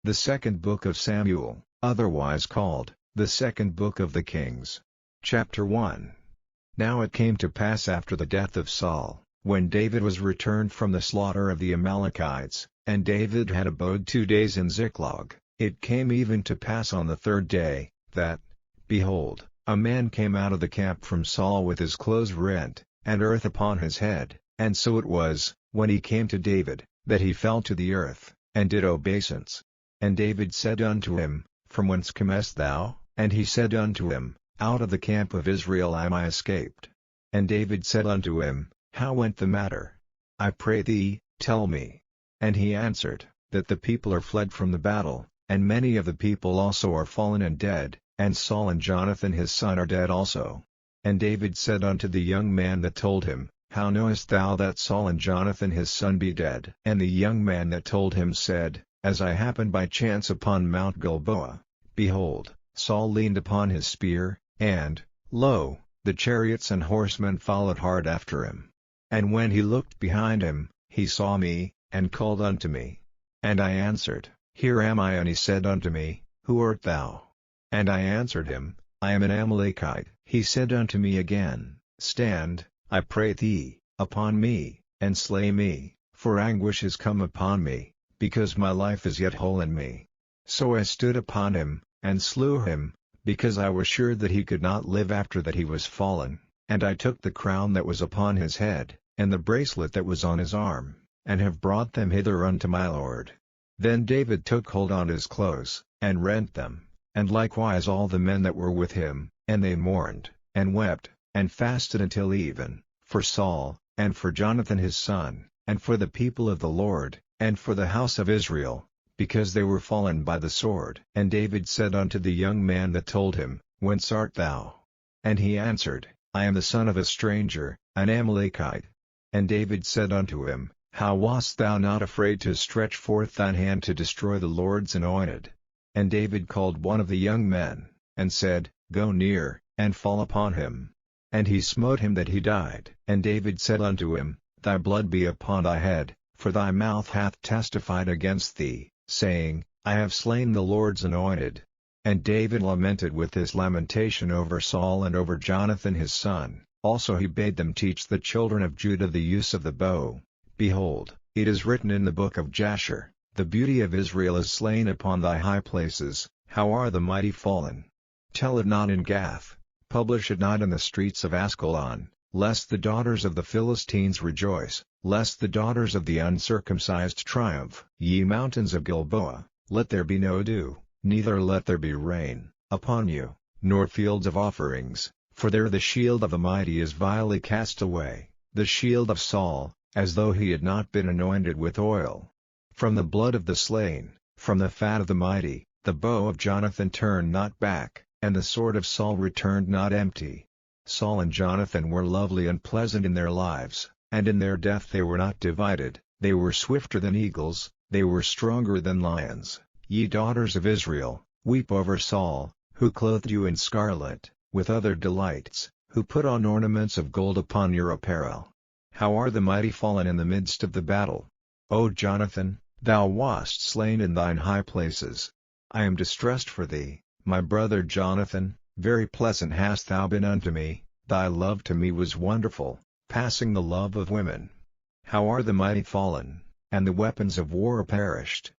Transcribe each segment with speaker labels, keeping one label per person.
Speaker 1: The second book of Samuel, otherwise called, the second book of the Kings. Chapter 1. Now it came to pass after the death of Saul, when David was returned from the slaughter of the Amalekites, and David had abode 2 days in Ziklag, it came even to pass on the 3rd day, that, behold, a man came out of the camp from Saul with his clothes rent, and earth upon his head, and so it was, when he came to David, that he fell to the earth, and did obeisance. And David said unto him, From whence camest thou? And he said unto him, Out of the camp of Israel am I escaped. And David said unto him, How went the matter? I pray thee, tell me. And he answered, That the people are fled from the battle, and many of the people also are fallen and dead, and Saul and Jonathan his son are dead also. And David said unto the young man that told him, How knowest thou that Saul and Jonathan his son be dead? And the young man that told him said, As I happened by chance upon Mount Gilboa, behold, Saul leaned upon his spear, and, lo, the chariots and horsemen followed hard after him. And when he looked behind him, he saw me, and called unto me. And I answered, Here am I. And he said unto me, Who art thou? And I answered him, I am an Amalekite. He said unto me again, Stand, I pray thee, upon me, and slay me, for anguish is come upon me, because my life is yet whole in me. So I stood upon him, and slew him, because I was sure that he could not live after that he was fallen. And I took the crown that was upon his head, and the bracelet that was on his arm, and have brought them hither unto my lord. Then David took hold on his clothes, and rent them, and likewise all the men that were with him, and they mourned, and wept, and fasted until even, for Saul, and for Jonathan his son, and for the people of the Lord, and for the house of Israel, because they were fallen by the sword. And David said unto the young man that told him, Whence art thou? And he answered, I am the son of a stranger, an Amalekite. And David said unto him, How wast thou not afraid to stretch forth thine hand to destroy the Lord's anointed? And David called one of the young men, and said, Go near, and fall upon him. And he smote him that he died. And David said unto him, Thy blood be upon thy head, for thy mouth hath testified against thee, saying, I have slain the Lord's anointed. And David lamented with this lamentation over Saul and over Jonathan his son. Also he bade them teach the children of Judah the use of the bow. Behold, it is written in the book of Jasher, The beauty of Israel is slain upon thy high places, how are the mighty fallen. Tell it not in Gath, publish it not in the streets of Ascalon, lest the daughters of the Philistines rejoice, lest the daughters of the uncircumcised triumph. Ye mountains of Gilboa, let there be no dew, neither let there be rain, upon you, nor fields of offerings, for there the shield of the mighty is vilely cast away, the shield of Saul, as though he had not been anointed with oil. From the blood of the slain, from the fat of the mighty, the bow of Jonathan turned not back, and the sword of Saul returned not empty. Saul and Jonathan were lovely and pleasant in their lives, and in their death they were not divided. They were swifter than eagles, they were stronger than lions. Ye daughters of Israel, weep over Saul, who clothed you in scarlet, with other delights, who put on ornaments of gold upon your apparel. How are the mighty fallen in the midst of the battle? O Jonathan, thou wast slain in thine high places. I am distressed for thee, my brother Jonathan, very pleasant hast thou been unto me, thy love to me was wonderful, passing the love of women. How are the mighty fallen, and the weapons of war perished.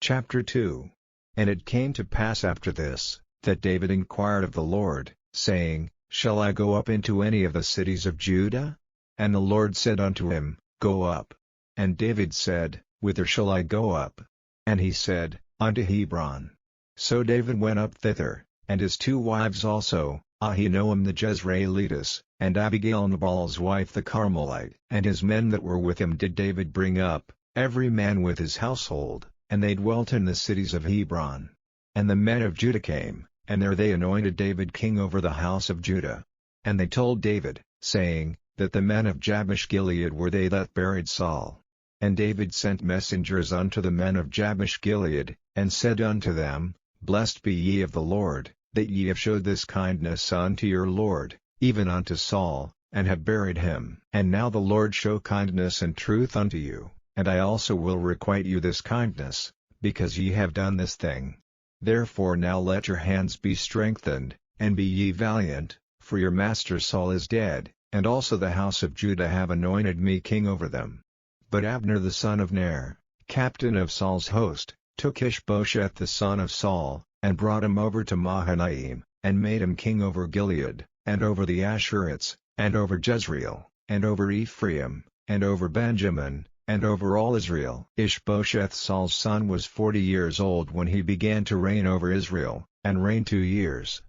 Speaker 1: Chapter 2. And it came to pass after this, that David inquired of the Lord, saying, Shall I go up into any of the cities of Judah? And the Lord said unto him, Go up. And David said, Whither shall I go up? And he said, Unto Hebron. So David went up thither, and his 2 wives also, Ahinoam the Jezreelitess, and Abigail Nabal's wife the Carmelite. And his men that were with him did David bring up, every man with his household, and they dwelt in the cities of Hebron. And the men of Judah came, and there they anointed David king over the house of Judah. And they told David, saying, that the men of Jabesh Gilead were they that buried Saul. And David sent messengers unto the men of Jabesh Gilead, and said unto them, Blessed be ye of the Lord, that ye have showed this kindness unto your Lord, even unto Saul, and have buried him. And now the Lord show kindness and truth unto you, and I also will requite you this kindness, because ye have done this thing. Therefore now let your hands be strengthened, and be ye valiant, for your master Saul is dead, and also the house of Judah have anointed me king over them. But Abner the son of Ner, captain of Saul's host, took Ishbosheth the son of Saul, and brought him over to Mahanaim, and made him king over Gilead, and over the Ashurites, and over Jezreel, and over Ephraim, and over Benjamin, and over all Israel. Ishbosheth Saul's son was 40 years old when he began to reign over Israel, and reigned 2 years.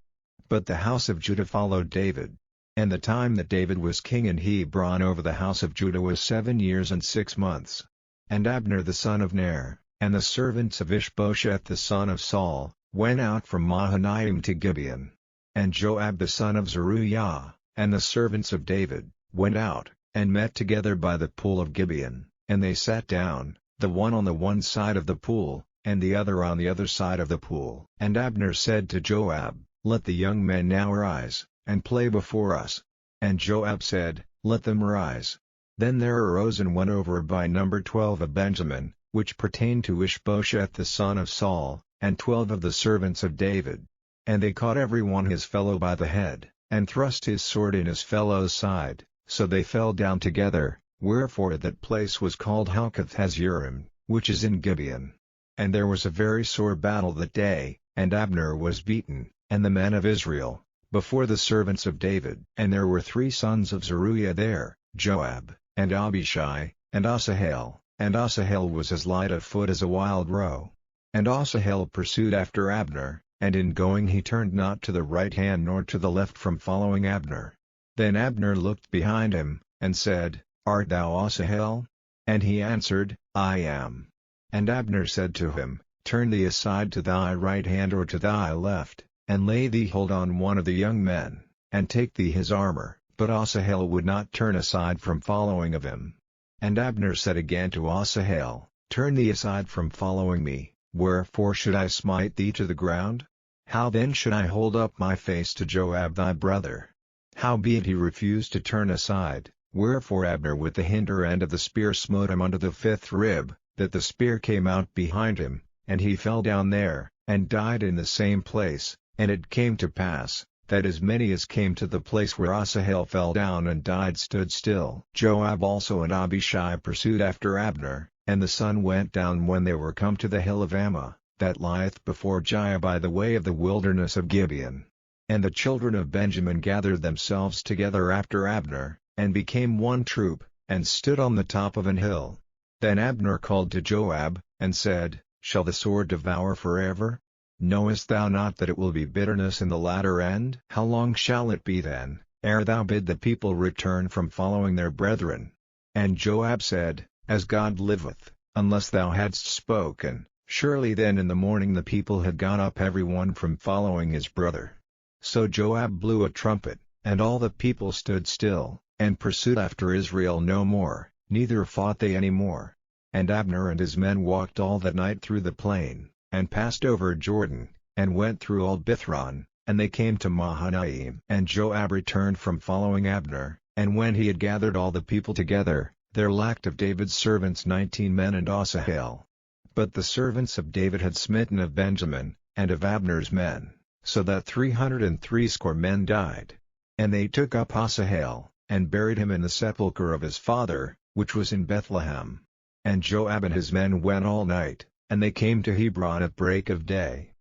Speaker 1: But the house of Judah followed David. And the time that David was king in Hebron over the house of Judah was 7 years and 6 months. And Abner the son of Ner, and the servants of Ishbosheth the son of Saul, went out from Mahanaim to Gibeon. And Joab the son of Zeruiah, and the servants of David, went out, and met together by the pool of Gibeon, and they sat down, the one on the one side of the pool, and the other on the other side of the pool. And Abner said to Joab, Let the young men now arise, and play before us. And Joab said, Let them rise. Then there arose and went over by number 12 of Benjamin, which pertained to Ishbosheth the son of Saul, and 12 of the servants of David. And they caught every one his fellow by the head, and thrust his sword in his fellow's side, so they fell down together, wherefore that place was called Helkath-Hazurim, which is in Gibeon. And there was a very sore battle that day, and Abner was beaten, and the men of Israel, before the servants of David. And there were 3 sons of Zeruiah there, Joab, and Abishai, and Asahel, and Asahel was as light of foot as a wild roe. And Asahel pursued after Abner, and in going he turned not to the right hand nor to the left from following Abner. Then Abner looked behind him, and said, Art thou Asahel? And he answered, I am. And Abner said to him, Turn thee aside to thy right hand or to thy left, and lay thee hold on one of the young men, and take thee his armor. But Asahel would not turn aside from following of him. And Abner said again to Asahel, Turn thee aside from following me, wherefore should I smite thee to the ground? How then should I hold up my face to Joab thy brother? Howbeit he refused to turn aside, wherefore Abner with the hinder end of the spear smote him under the 5th rib, that the spear came out behind him, and he fell down there, and died in the same place. And it came to pass, that as many as came to the place where Asahel fell down and died stood still. Joab also and Abishai pursued after Abner, and the sun went down when they were come to the hill of Ammah, that lieth before Giah by the way of the wilderness of Gibeon. And the children of Benjamin gathered themselves together after Abner, and became one troop, and stood on the top of an hill. Then Abner called to Joab, and said, Shall the sword devour forever? Knowest thou not that it will be bitterness in the latter end? How long shall it be then, ere thou bid the people return from following their brethren? And Joab said, As God liveth, unless thou hadst spoken, surely then in the morning the people had gone up every one from following his brother. So Joab blew a trumpet, and all the people stood still, and pursued after Israel no more, neither fought they any more. And Abner and his men walked all that night through the plain, and passed over Jordan, and went through all Bithron, and they came to Mahanaim. And Joab returned from following Abner, and when he had gathered all the people together, there lacked of David's servants 19 men and Asahel. But the servants of David had smitten of Benjamin, and of Abner's men, so that 360 men died. And they took up Asahel, and buried him in the sepulchre of his father, which was in Bethlehem. And Joab and his men went all night, and they came to Hebron at break of day.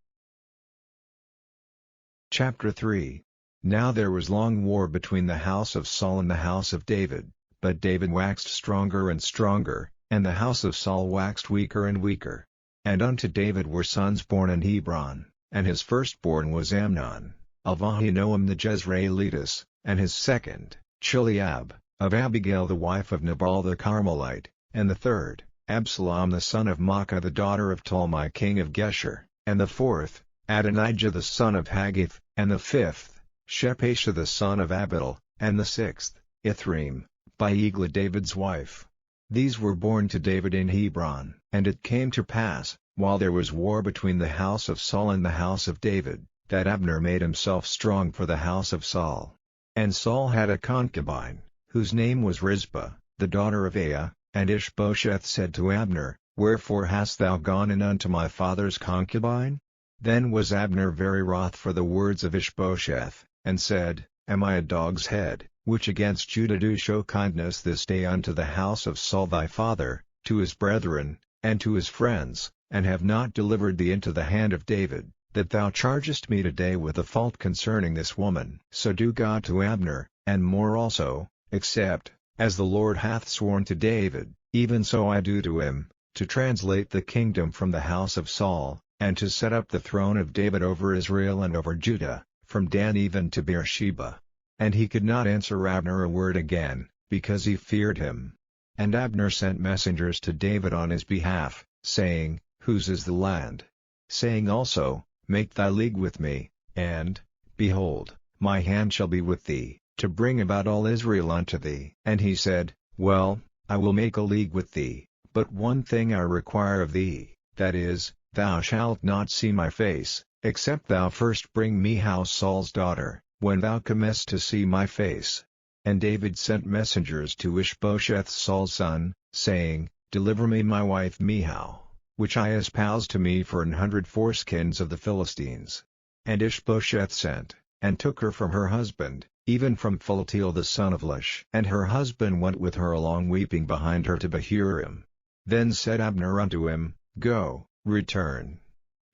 Speaker 1: Chapter 3. Now there was long war between the house of Saul and the house of David, but David waxed stronger and stronger, and the house of Saul waxed weaker and weaker. And unto David were sons born in Hebron, and his firstborn was Amnon, of Ahinoam the Jezreelitess, and his second, Chileab, of Abigail the wife of Nabal the Carmelite, and the third, Absalom the son of Maacah the daughter of Talmai king of Geshur, and the fourth, Adonijah the son of Haggith, and the fifth, Shepasha the son of Abital, and the sixth, Ithream, by Eglah David's wife. These were born to David in Hebron. And it came to pass, while there was war between the house of Saul and the house of David, that Abner made himself strong for the house of Saul. And Saul had a concubine, whose name was Rizpah, the daughter of Aiah, And Ishbosheth said to Abner, Wherefore hast thou gone in unto my father's concubine? Then was Abner very wroth for the words of Ishbosheth, and said, Am I a dog's head, which against Judah do show kindness this day unto the house of Saul thy father, to his brethren, and to his friends, and have not delivered thee into the hand of David, that thou chargest me today with a fault concerning this woman? So do God to Abner, and more also, except, as the Lord hath sworn to David, even so I do to him, to translate the kingdom from the house of Saul, and to set up the throne of David over Israel and over Judah, from Dan even to Beersheba. And he could not answer Abner a word again, because he feared him. And Abner sent messengers to David on his behalf, saying, Whose is the land? Saying also, Make thy league with me, and, behold, my hand shall be with thee, to bring about all Israel unto thee. And he said, Well, I will make a league with thee, but one thing I require of thee, that is, thou shalt not see my face, except thou first bring me house Saul's daughter, when thou comest to see my face. And David sent messengers to Ishbosheth Saul's son, saying, Deliver me my wife Michal, which I espoused to me for 100 foreskins of the Philistines. And Ishbosheth sent, and took her from her husband, even from Philtiel the son of Lish. And her husband went with her along weeping behind her to Bahurim. Then said Abner unto him, Go, return.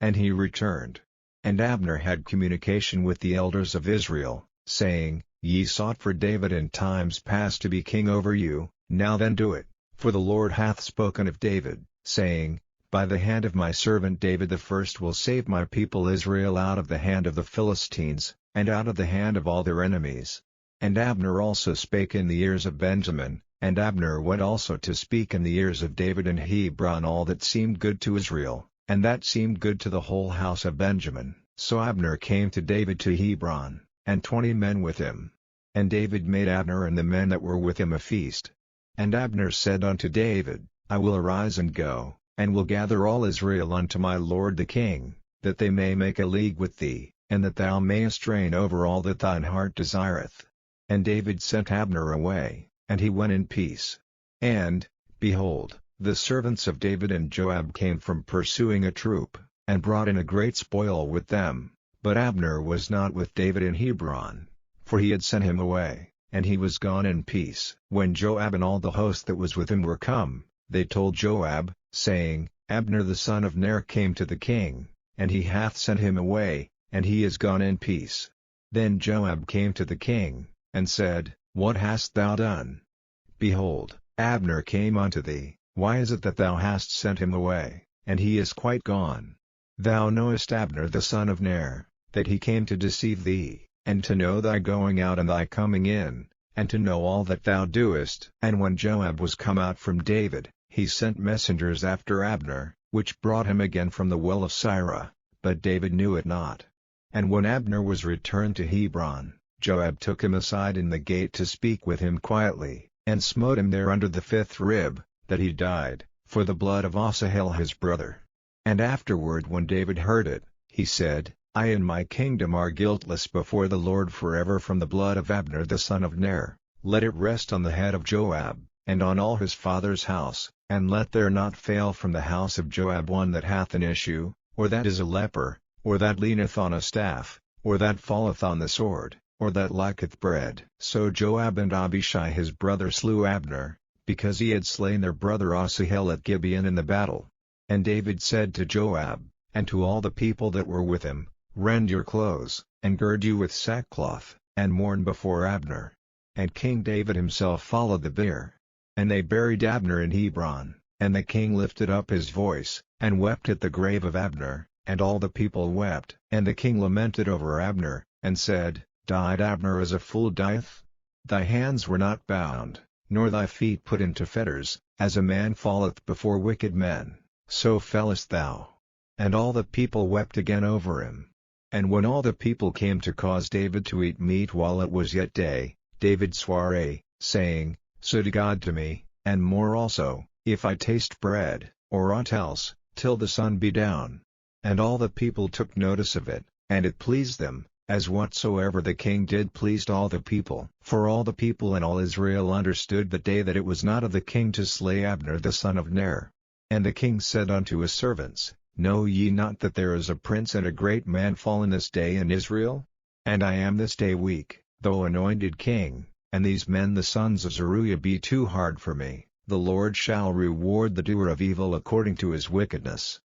Speaker 1: And he returned. And Abner had communication with the elders of Israel, saying, Ye sought for David in times past to be king over you, now then do it, for the Lord hath spoken of David, saying, By the hand of my servant David the first will save my people Israel out of the hand of the Philistines, and out of the hand of all their enemies. And Abner also spake in the ears of Benjamin, and Abner went also to speak in the ears of David in Hebron all that seemed good to Israel, and that seemed good to the whole house of Benjamin. So Abner came to David to Hebron, and 20 men with him. And David made Abner and the men that were with him a feast. And Abner said unto David, I will arise and go, and will gather all Israel unto my lord the king, that they may make a league with thee, and that thou mayest reign over all that thine heart desireth. And David sent Abner away, and he went in peace. And, behold, the servants of David and Joab came from pursuing a troop, and brought in a great spoil with them, but Abner was not with David in Hebron, for he had sent him away, and he was gone in peace. When Joab and all the host that was with him were come, they told Joab, saying, Abner the son of Ner came to the king, and he hath sent him away, and he is gone in peace. Then Joab came to the king, and said, What hast thou done? Behold, Abner came unto thee. Why is it that thou hast sent him away, and he is quite gone? Thou knowest Abner the son of Ner, that he came to deceive thee, and to know thy going out and thy coming in, and to know all that thou doest. And when Joab was come out from David, he sent messengers after Abner, which brought him again from the well of Sirah, but David knew it not. And when Abner was returned to Hebron, Joab took him aside in the gate to speak with him quietly, and smote him there under the 5th rib, that he died, for the blood of Asahel his brother. And afterward when David heard it, he said, I and my kingdom are guiltless before the Lord forever from the blood of Abner the son of Ner. Let it rest on the head of Joab, and on all his father's house, and let there not fail from the house of Joab one that hath an issue, or that is a leper, or that leaneth on a staff, or that falleth on the sword, or that lacketh bread. So Joab and Abishai his brother slew Abner, because he had slain their brother Asahel at Gibeon in the battle. And David said to Joab, and to all the people that were with him, Rend your clothes, and gird you with sackcloth, and mourn before Abner. And King David himself followed the bier. And they buried Abner in Hebron, and the king lifted up his voice, and wept at the grave of Abner, and all the people wept. And the king lamented over Abner, and said, Died Abner as a fool dieth? Thy hands were not bound, nor thy feet put into fetters, as a man falleth before wicked men, so fellest thou. And all the people wept again over him. And when all the people came to cause David to eat meat while it was yet day, David sware, saying, So to God to me, and more also, if I taste bread, or aught else, till the sun be down. And all the people took notice of it, and it pleased them, as whatsoever the king did pleased all the people. For all the people and all Israel understood that day that it was not of the king to slay Abner the son of Ner. And the king said unto his servants, Know ye not that there is a prince and a great man fallen this day in Israel? And I am this day weak, though anointed king, and these men the sons of Zeruiah be too hard for me. The Lord shall reward the doer of evil according to his wickedness.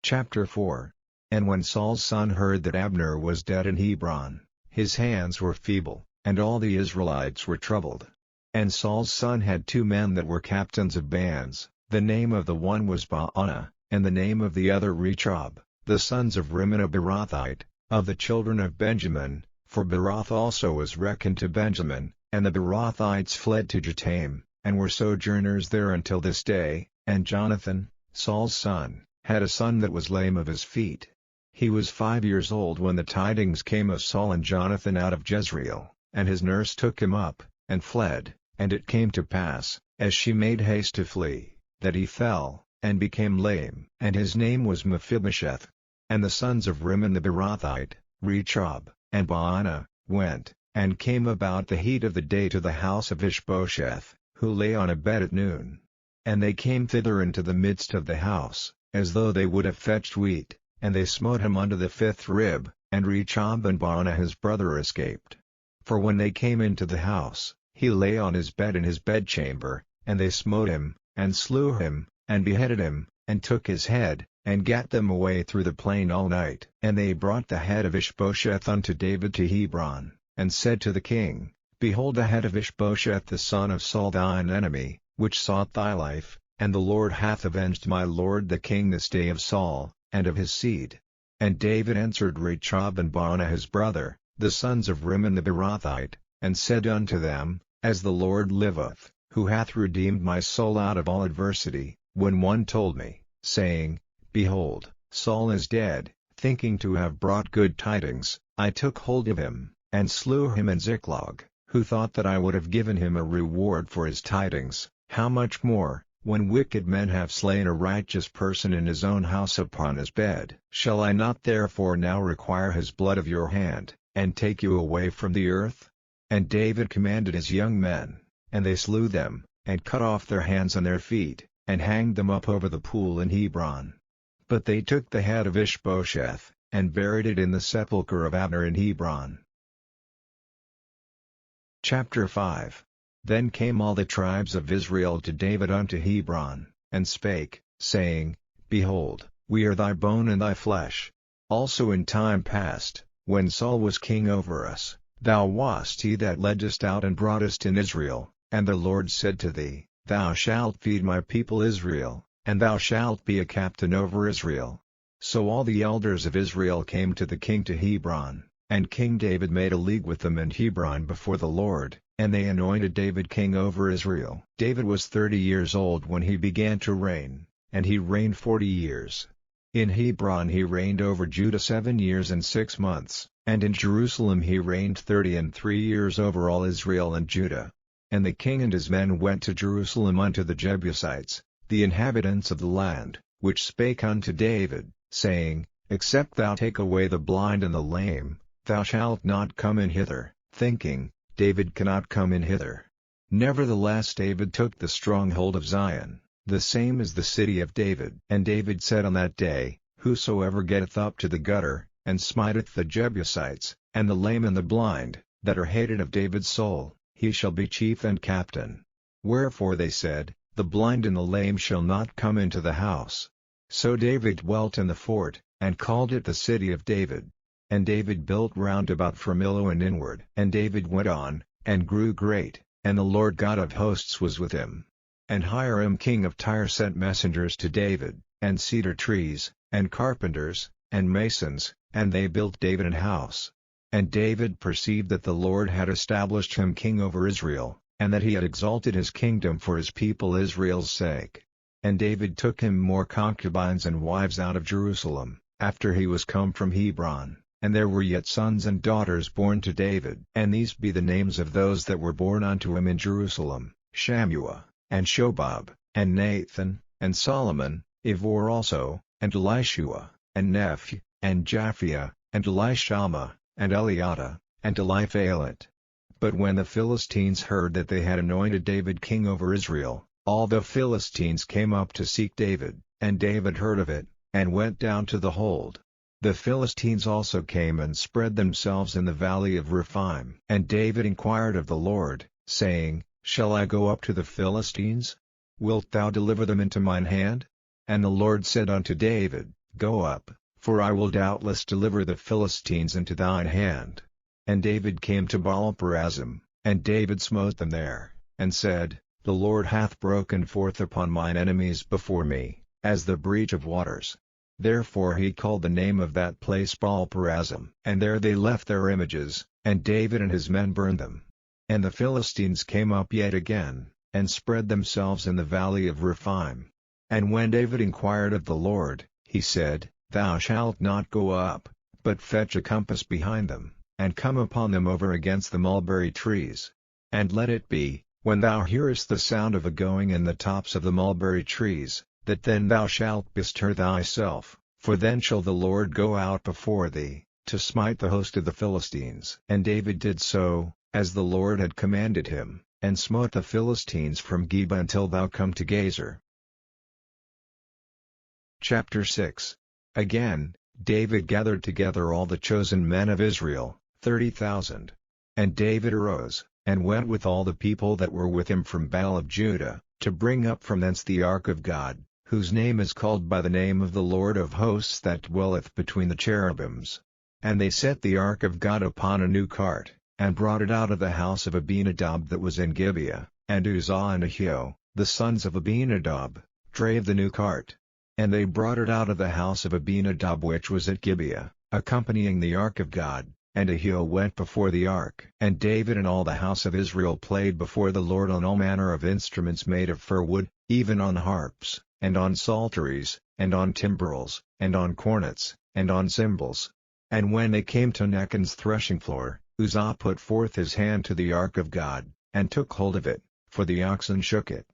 Speaker 1: Chapter 4. And when Saul's son heard that Abner was dead in Hebron, his hands were feeble, and all the Israelites were troubled. And Saul's son had 2 men that were captains of bands, the name of the one was Baanah, and the name of the other Rechab, the sons of Rimmon a Beerothite, of the children of Benjamin, for Beeroth also was reckoned to Benjamin, and the Beerothites fled to Jotam, and were sojourners there until this day. And Jonathan, Saul's son, had a son that was lame of his feet. He was 5 years old when the tidings came of Saul and Jonathan out of Jezreel, and his nurse took him up, and fled, and it came to pass, as she made haste to flee, that he fell, and became lame. And his name was Mephibosheth. And the sons of Rimmon the Beerothite, Rechab, and Baanah, went, and came about the heat of the day to the house of Ishbosheth, who lay on a bed at noon. And they came thither into the midst of the house, as though they would have fetched wheat, and they smote him unto the 5th rib, and Rechab and Baanah his brother escaped. For when they came into the house, he lay on his bed in his bedchamber, and they smote him, and slew him, and beheaded him, and took his head, and gat them away through the plain all night. And they brought the head of Ishbosheth unto David to Hebron, and said to the king, Behold the head of Ishbosheth the son of Saul thine enemy, which sought thy life, and the Lord hath avenged my lord the king this day of Saul, and of his seed. And David answered Rechab and Baanah his brother, the sons of Rimmon the Beerothite, and said unto them, As the Lord liveth, who hath redeemed my soul out of all adversity, when one told me, saying, Behold, Saul is dead, thinking to have brought good tidings, I took hold of him, and slew him in Ziklag, who thought that I would have given him a reward for his tidings. How much more, when wicked men have slain a righteous person in his own house upon his bed? Shall I not therefore now require his blood of your hand, and take you away from the earth? And David commanded his young men, and they slew them, and cut off their hands and their feet, and hanged them up over the pool in Hebron. But they took the head of Ishbosheth, and buried it in the sepulchre of Abner in Hebron. Chapter 5. Then came all the tribes of Israel to David unto Hebron, and spake, saying, Behold, we are thy bone and thy flesh. Also in time past, when Saul was king over us, thou wast he that leddest out and broughtest in Israel, and the Lord said to thee, Thou shalt feed my people Israel, and thou shalt be a captain over Israel. So all the elders of Israel came to the king to Hebron, and King David made a league with them in Hebron before the Lord, and they anointed David king over Israel. David was 30 years old when he began to reign, and he reigned 40 years. In Hebron he reigned over Judah 7 years and 6 months, and in Jerusalem he reigned 33 years over all Israel and Judah. And the king and his men went to Jerusalem unto the Jebusites, the inhabitants of the land, which spake unto David, saying, Except thou take away the blind and the lame, thou shalt not come in hither, thinking, David cannot come in hither. Nevertheless David took the stronghold of Zion, the same as the city of David. And David said on that day, Whosoever getteth up to the gutter, and smiteth the Jebusites, and the lame and the blind, that are hated of David's soul, he shall be chief and captain. Wherefore they said, The blind and the lame shall not come into the house. So David dwelt in the fort, and called it the city of David. And David built round about from Millo and inward. And David went on, and grew great, and the Lord God of hosts was with him. And Hiram king of Tyre sent messengers to David, and cedar trees, and carpenters, and masons, and they built David an house. And David perceived that the Lord had established him king over Israel, and that he had exalted his kingdom for his people Israel's sake. And David took him more concubines and wives out of Jerusalem, after he was come from Hebron, and there were yet sons and daughters born to David. And these be the names of those that were born unto him in Jerusalem, Shammua, and Shobab, and Nathan, and Solomon, Ivor also, and Elishua, and Nephi, and Japhia, and Elishama, and Eliada, and Eliphalet. But when the Philistines heard that they had anointed David king over Israel, all the Philistines came up to seek David, and David heard of it, and went down to the hold. The Philistines also came and spread themselves in the valley of Rephaim. And David inquired of the Lord, saying, Shall I go up to the Philistines? Wilt thou deliver them into mine hand? And the Lord said unto David, Go up, for I will doubtless deliver the Philistines into thine hand. And David came to Baal-perazim, and David smote them there, and said, The Lord hath broken forth upon mine enemies before me, as the breach of waters. Therefore he called the name of that place Baal-perazim. And there they left their images, and David and his men burned them. And the Philistines came up yet again, and spread themselves in the valley of Rephaim. And when David inquired of the Lord, he said, Thou shalt not go up, but fetch a compass behind them, and come upon them over against the mulberry trees. And let it be, when thou hearest the sound of a going in the tops of the mulberry trees, that then thou shalt bestir thyself, for then shall the Lord go out before thee, to smite the host of the Philistines. And David did so, as the Lord had commanded him, and smote the Philistines from Geba until thou come to Gazer. Chapter 6. Again, David gathered together all the chosen men of Israel, 30,000. And David arose, and went with all the people that were with him from Baal of Judah, to bring up from thence the ark of God, whose name is called by the name of the Lord of hosts that dwelleth between the cherubims. And they set the ark of God upon a new cart, and brought it out of the house of Abinadab that was in Gibeah, and Uzzah and Ahio, the sons of Abinadab, drave the new cart. And they brought it out of the house of Abinadab which was at Gibeah, accompanying the ark of God, and Ahio went before the ark. And David and all the house of Israel played before the Lord on all manner of instruments made of fir wood, even on harps, and on psalteries, and on timbrels, and on cornets, and on cymbals. And when they came to Nachon's threshing floor, Uzzah put forth his hand to the ark of God, and took hold of it, for the oxen shook it.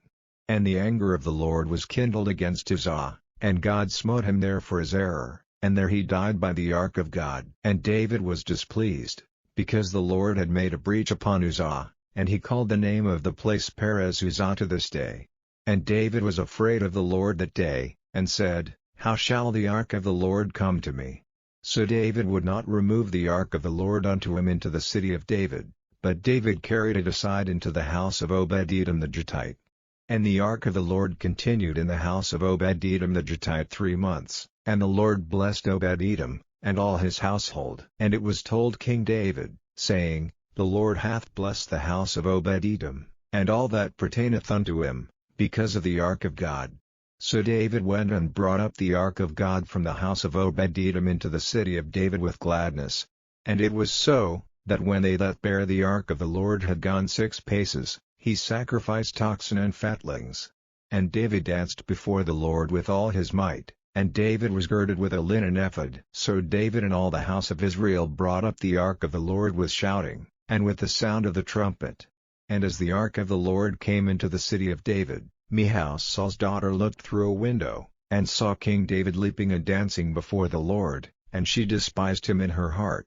Speaker 1: And the anger of the Lord was kindled against Uzzah, and God smote him there for his error, and there he died by the ark of God. And David was displeased, because the Lord had made a breach upon Uzzah, and he called the name of the place Perez Uzzah to this day. And David was afraid of the Lord that day, and said, How shall the ark of the Lord come to me? So David would not remove the ark of the Lord unto him into the city of David, but David carried it aside into the house of Obed-Edom the Gittite. And the ark of the Lord continued in the house of Obed-Edom the Gittite 3 months, and the Lord blessed Obed-Edom, and all his household. And it was told King David, saying, The Lord hath blessed the house of Obed-Edom, and all that pertaineth unto him, because of the ark of God. So David went and brought up the ark of God from the house of Obed-Edom into the city of David with gladness. And it was so, that when they that bare the ark of the Lord had gone 6 paces, he sacrificed oxen and fatlings. And David danced before the Lord with all his might, and David was girded with a linen ephod. So David and all the house of Israel brought up the ark of the Lord with shouting, and with the sound of the trumpet. And as the ark of the Lord came into the city of David, Michal Saul's daughter looked through a window, and saw King David leaping and dancing before the Lord, and she despised him in her heart.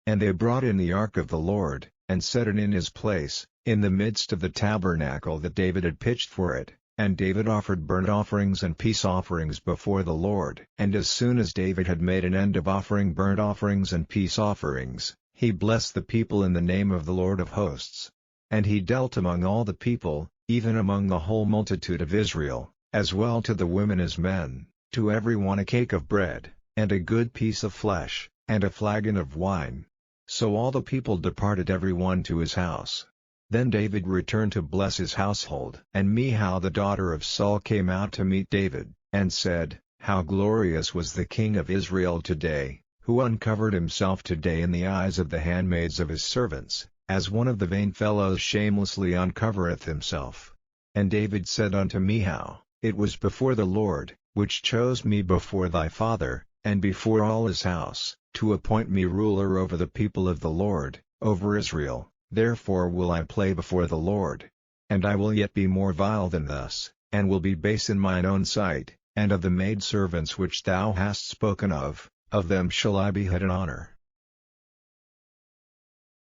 Speaker 1: And they brought in the ark of the Lord, and set it in his place, in the midst of the tabernacle that David had pitched for it, and David offered burnt offerings and peace offerings before the Lord. And as soon as David had made an end of offering burnt offerings and peace offerings, he blessed the people in the name of the Lord of hosts. And he dealt among all the people, even among the whole multitude of Israel, as well to the women as men, to every one a cake of bread, and a good piece of flesh, and a flagon of wine. So all the people departed every one to his house. Then David returned to bless his household. And Michal the daughter of Saul came out to meet David, and said, How glorious was the king of Israel today, who uncovered himself today in the eyes of the handmaids of his servants, as one of the vain fellows shamelessly uncovereth himself. And David said unto Michal, It was before the Lord, which chose me before thy father, and before all his house, to appoint me ruler over the people of the Lord, over Israel. Therefore will I play before the Lord. And I will yet be more vile than thus, and will be base in mine own sight, and of the maidservants which thou hast spoken of, of them shall I behead in honor.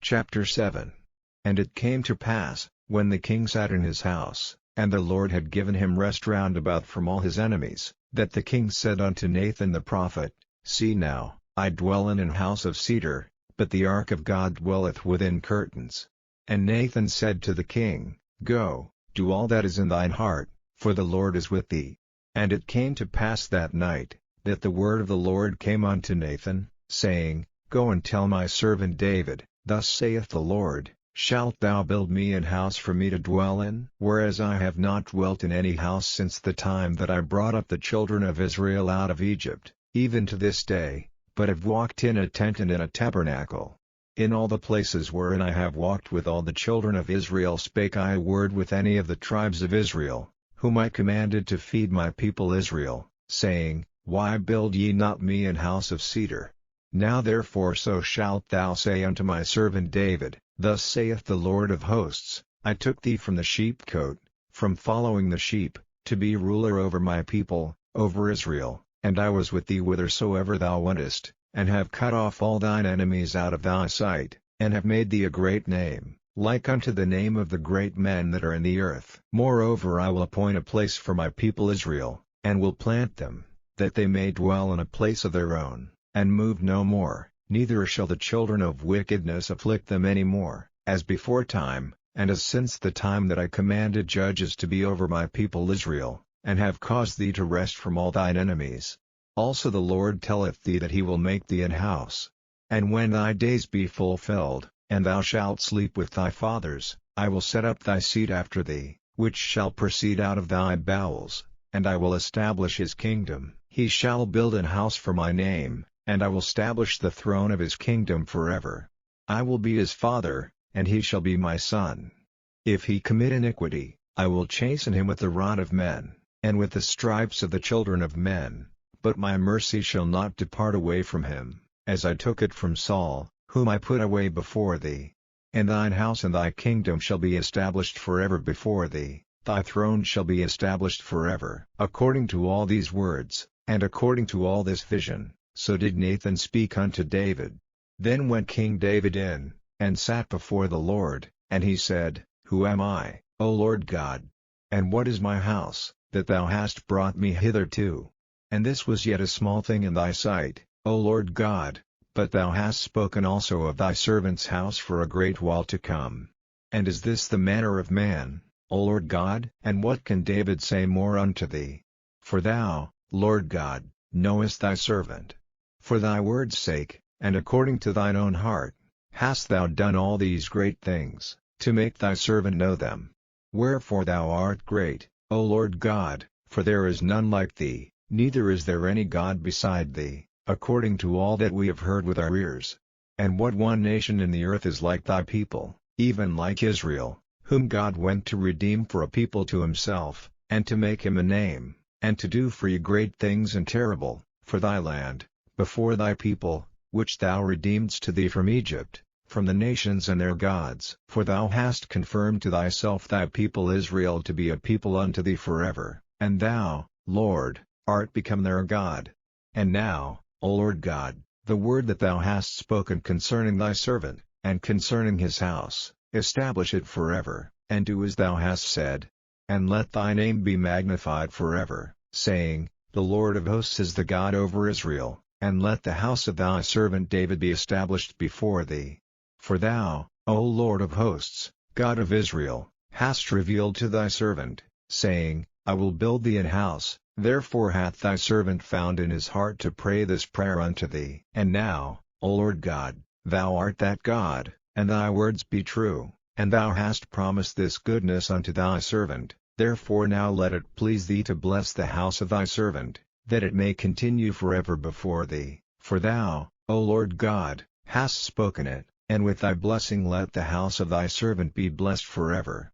Speaker 1: Chapter 7. And it came to pass, when the king sat in his house, and the Lord had given him rest round about from all his enemies, that the king said unto Nathan the prophet, See now, I dwell in an house of cedar, but the ark of God dwelleth within curtains. And Nathan said to the king, Go, do all that is in thine heart, for the Lord is with thee. And it came to pass that night, that the word of the Lord came unto Nathan, saying, Go and tell my servant David, Thus saith the Lord, Shalt thou build me an house for me to dwell in? Whereas I have not dwelt in any house since the time that I brought up the children of Israel out of Egypt, even to this day, but have walked in a tent and in a tabernacle. In all the places wherein I have walked with all the children of Israel spake I a word with any of the tribes of Israel, whom I commanded to feed my people Israel, saying, Why build ye not me an house of cedar? Now therefore so shalt thou say unto my servant David, Thus saith the Lord of hosts, I took thee from the sheepcote, from following the sheep, to be ruler over my people, over Israel, and I was with thee whithersoever thou wentest, and have cut off all thine enemies out of thy sight, and have made thee a great name, like unto the name of the great men that are in the earth. Moreover I will appoint a place for my people Israel, and will plant them, that they may dwell in a place of their own, and move no more, neither shall the children of wickedness afflict them any more, as before time, and as since the time that I commanded judges to be over my people Israel, and have caused thee to rest from all thine enemies. Also the Lord telleth thee that he will make thee an house. And when thy days be fulfilled, and thou shalt sleep with thy fathers, I will set up thy seed after thee, which shall proceed out of thy bowels, and I will establish his kingdom. He shall build an house for my name, and I will establish the throne of his kingdom forever. I will be his father, and he shall be my son. If he commit iniquity, I will chasten him with the rod of men, and with the stripes of the children of men, but my mercy shall not depart away from him, as I took it from Saul, whom I put away before thee. And thine house and thy kingdom shall be established forever before thee, thy throne shall be established forever. According to all these words, and according to all this vision, so did Nathan speak unto David. Then went King David in, and sat before the Lord, and he said, Who am I, O Lord God? And what is my house, that thou hast brought me hitherto? And this was yet a small thing in thy sight, O Lord God, but thou hast spoken also of thy servant's house for a great while to come. And is this the manner of man, O Lord God? And what can David say more unto thee? For thou, Lord God, knowest thy servant. For thy word's sake, and according to thine own heart, hast thou done all these great things, to make thy servant know them. Wherefore thou art great, O Lord God, for there is none like thee, neither is there any God beside thee, according to all that we have heard with our ears. And what one nation in the earth is like thy people, even like Israel, whom God went to redeem for a people to himself, and to make him a name, and to do for you great things and terrible, for thy land, before thy people, which thou redeemedst to thee from Egypt, from the nations and their gods. For thou hast confirmed to thyself thy people Israel to be a people unto thee forever, and thou, Lord, art become their God. And now, O Lord God, the word that thou hast spoken concerning thy servant, and concerning his house, establish it forever, and do as thou hast said. And let thy name be magnified forever, saying, The Lord of hosts is the God over Israel. And let the house of thy servant David be established before thee. For thou, O Lord of hosts, God of Israel, hast revealed to thy servant, saying, I will build thee an house. Therefore hath thy servant found in his heart to pray this prayer unto thee. And now, O Lord God, thou art that God, and thy words be true, and thou hast promised this goodness unto thy servant. Therefore now let it please thee to bless the house of thy servant, that it may continue forever before thee, for thou, O Lord God, hast spoken it, and with thy blessing let the house of thy servant be blessed forever.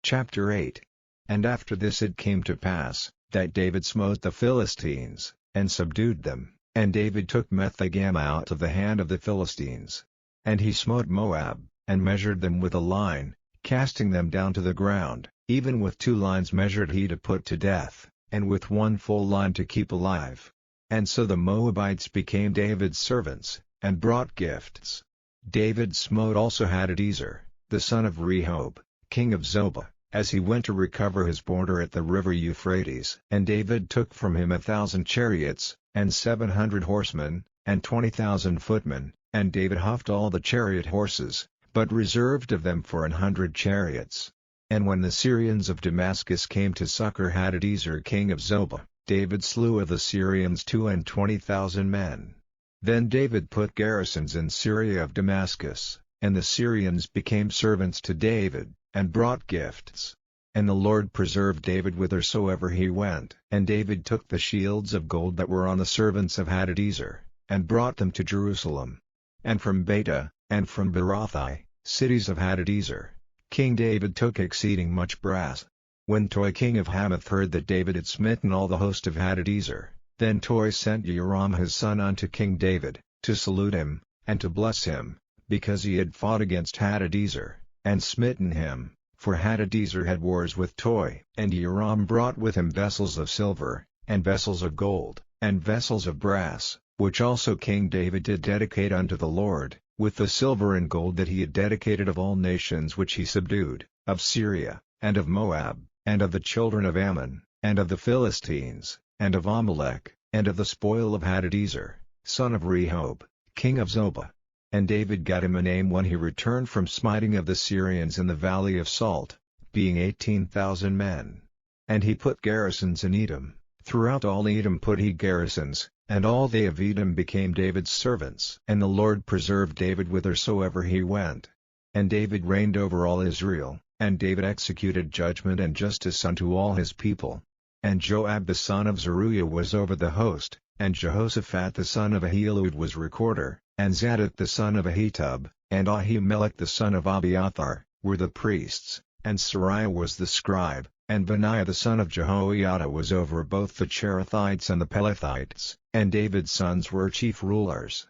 Speaker 1: Chapter 8. And after this it came to pass, that David smote the Philistines, and subdued them, and David took Methegam out of the hand of the Philistines. And he smote Moab, and measured them with a line, casting them down to the ground. Even with 2 lines measured he to put to death, and with 1 full line to keep alive. And so the Moabites became David's servants, and brought gifts. David smote also Hadadezer, the son of Rehob, king of Zobah, as he went to recover his border at the river Euphrates. And David took from him 1,000 chariots, and 700 horsemen, and 20,000 footmen, and David houghed all the chariot horses, but reserved of them for 100 chariots. And when the Syrians of Damascus came to succor Hadadezer king of Zobah, David slew of the Syrians 22,000 men. Then David put garrisons in Syria of Damascus, and the Syrians became servants to David, and brought gifts. And the Lord preserved David whithersoever he went. And David took the shields of gold that were on the servants of Hadadezer, and brought them to Jerusalem. And from Beta, and from Berothai, cities of Hadadezer, King David took exceeding much brass. When Toi king of Hamath heard that David had smitten all the host of Hadadezer, then Toi sent Joram his son unto King David, to salute him, and to bless him, because he had fought against Hadadezer, and smitten him, for Hadadezer had wars with Toi. And Joram brought with him vessels of silver, and vessels of gold, and vessels of brass, which also King David did dedicate unto the Lord, with the silver and gold that he had dedicated of all nations which he subdued, of Syria, and of Moab, and of the children of Ammon, and of the Philistines, and of Amalek, and of the spoil of Hadadezer, son of Rehob, king of Zobah. And David got him a name when he returned from smiting of the Syrians in the valley of Salt, being 18,000 men. And he put garrisons in Edom, throughout all Edom put he garrisons, and all they of Edom became David's servants. And the Lord preserved David whithersoever he went. And David reigned over all Israel, and David executed judgment and justice unto all his people. And Joab the son of Zeruiah was over the host, and Jehoshaphat the son of Ahilud was recorder, and Zadok the son of Ahitub, and Ahimelech the son of Abiathar, were the priests, and Sariah was the scribe, and Benaiah the son of Jehoiada was over both the Cherethites and the Pelethites, and David's sons were chief rulers.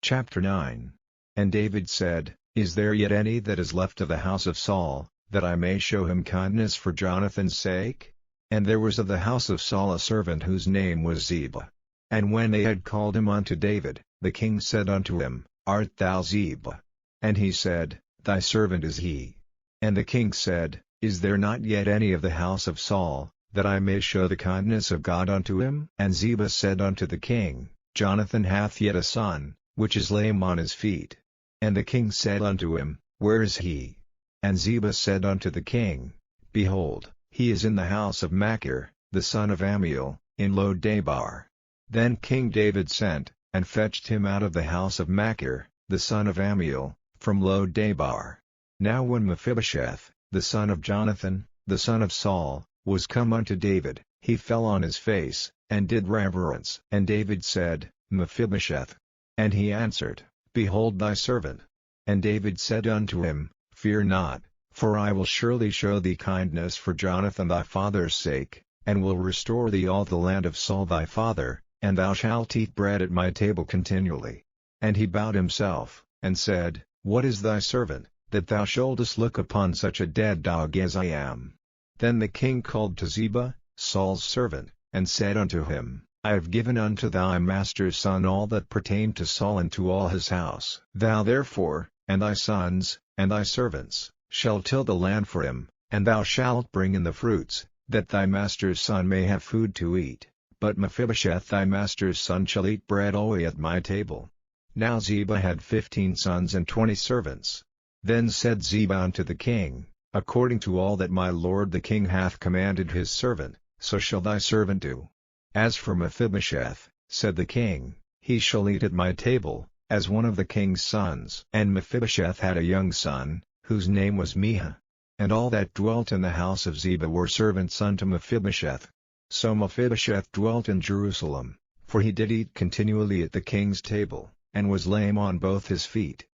Speaker 1: Chapter 9. And David said, Is there yet any that is left of the house of Saul, that I may show him kindness for Jonathan's sake? And there was of the house of Saul a servant whose name was Ziba. And when they had called him unto David, the king said unto him, Art thou Ziba? And he said, Thy servant is he. And the king said, Is there not yet any of the house of Saul, that I may show the kindness of God unto him? And Ziba said unto the king, Jonathan hath yet a son, which is lame on his feet. And the king said unto him, Where is he? And Ziba said unto the king, Behold, he is in the house of Machir, the son of Ammiel, in Lo-debar. Then King David sent, and fetched him out of the house of Machir, the son of Ammiel, from Lo-debar. Now when Mephibosheth, the son of Jonathan, the son of Saul, was come unto David, he fell on his face, and did reverence. And David said, Mephibosheth. And he answered, Behold thy servant. And David said unto him, Fear not, for I will surely show thee kindness for Jonathan thy father's sake, and will restore thee all the land of Saul thy father, and thou shalt eat bread at my table continually. And he bowed himself, and said, What is thy servant, that thou shouldest look upon such a dead dog as I am? Then the king called to Ziba, Saul's servant, and said unto him, I have given unto thy master's son all that pertained to Saul and to all his house. Thou therefore, and thy sons, and thy servants, shall till the land for him, and thou shalt bring in the fruits, that thy master's son may have food to eat. But Mephibosheth thy master's son shall eat bread always at my table. Now Ziba had 15 sons and 20 servants. Then said Ziba unto the king, According to all that my lord the king hath commanded his servant, so shall thy servant do. As for Mephibosheth, said the king, he shall eat at my table, as one of the king's sons. And Mephibosheth had a young son, whose name was Miha. And all that dwelt in the house of Ziba were servants unto Mephibosheth. So Mephibosheth dwelt in Jerusalem, for he did eat continually at the king's table, and was lame on both his feet.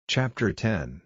Speaker 1: Chapter 10.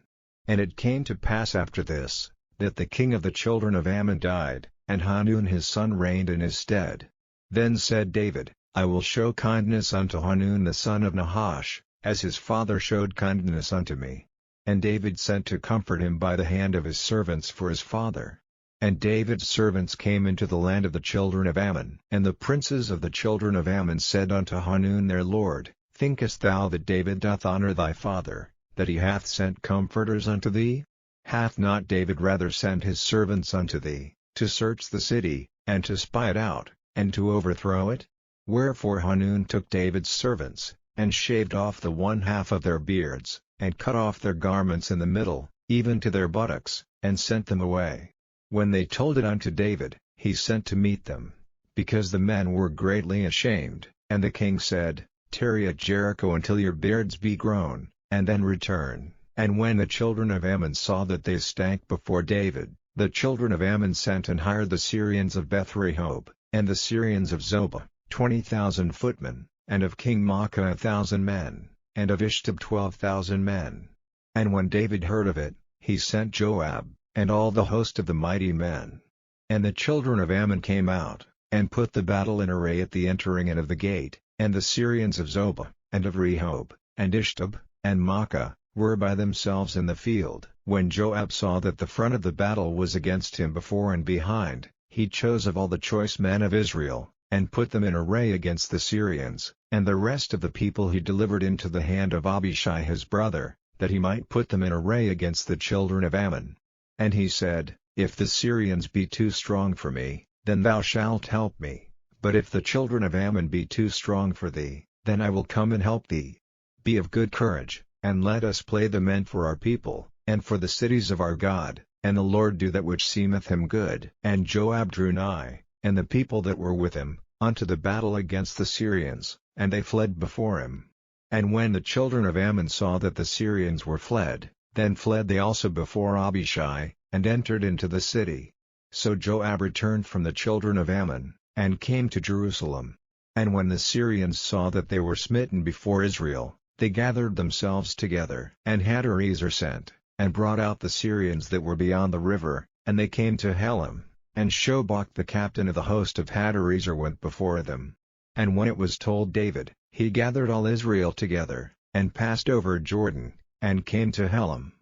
Speaker 1: And it came to pass after this, that the king of the children of Ammon died, and Hanun his son reigned in his stead. Then said David, I will show kindness unto Hanun the son of Nahash, as his father showed kindness unto me. And David sent to comfort him by the hand of his servants for his father. And David's servants came into the land of the children of Ammon. And the princes of the children of Ammon said unto Hanun their lord, Thinkest thou that David doth honor thy father, that he hath sent comforters unto thee? Hath not David rather sent his servants unto thee, to search the city, and to spy it out, and to overthrow it? Wherefore Hanun took David's servants, and shaved off the one half of their beards, and cut off their garments in the middle, even to their buttocks, and sent them away. When they told it unto David, he sent to meet them, because the men were greatly ashamed. And the king said, Tarry at Jericho until your beards be grown, and then return. And when the children of Ammon saw that they stank before David, the children of Ammon sent and hired the Syrians of Beth-rehob, and the Syrians of Zobah, 20,000 footmen, and of King Maacah 1,000 men, and of Ishtab 12,000 men. And when David heard of it, he sent Joab, and all the host of the mighty men. And the children of Ammon came out, and put the battle in array at the entering in of the gate, and the Syrians of Zobah, and of Rehob, and Ishtab, and Maacah, were by themselves in the field. When Joab saw that the front of the battle was against him before and behind, he chose of all the choice men of Israel, and put them in array against the Syrians, and the rest of the people he delivered into the hand of Abishai his brother, that he might put them in array against the children of Ammon. And he said, If the Syrians be too strong for me, then thou shalt help me, but if the children of Ammon be too strong for thee, then I will come and help thee. Be of good courage, and let us play the men for our people, and for the cities of our God, and the Lord do that which seemeth him good. And Joab drew nigh, and the people that were with him, unto the battle against the Syrians, and they fled before him. And when the children of Ammon saw that the Syrians were fled, then fled they also before Abishai, and entered into the city. So Joab returned from the children of Ammon, and came to Jerusalem. And when the Syrians saw that they were smitten before Israel, they gathered themselves together. And Hadarezer sent, and brought out the Syrians that were beyond the river, and they came to Helam, and Shobach the captain of the host of Hadarezer went before them. And when it was told David, he gathered all Israel together, and passed over Jordan, and came to Helam.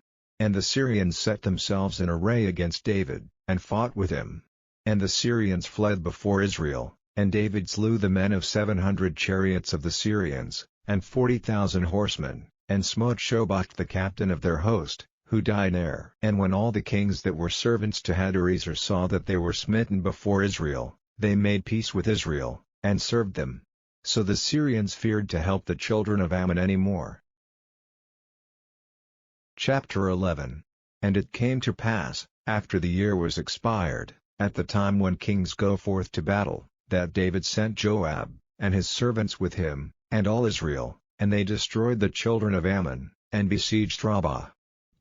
Speaker 1: And the Syrians set themselves in array against David, and fought with him. And the Syrians fled before Israel, and David slew the men of 700 chariots of the Syrians, and 40,000 horsemen, and smote Shobach the captain of their host, who died there. And when all the kings that were servants to Hadarezer saw that they were smitten before Israel, they made peace with Israel, and served them. So the Syrians feared to help the children of Ammon any more. Chapter 11. And it came to pass, after the year was expired, at the time when kings go forth to battle, that David sent Joab, and his servants with him, and all Israel, and they destroyed the children of Ammon, and besieged Rabbah.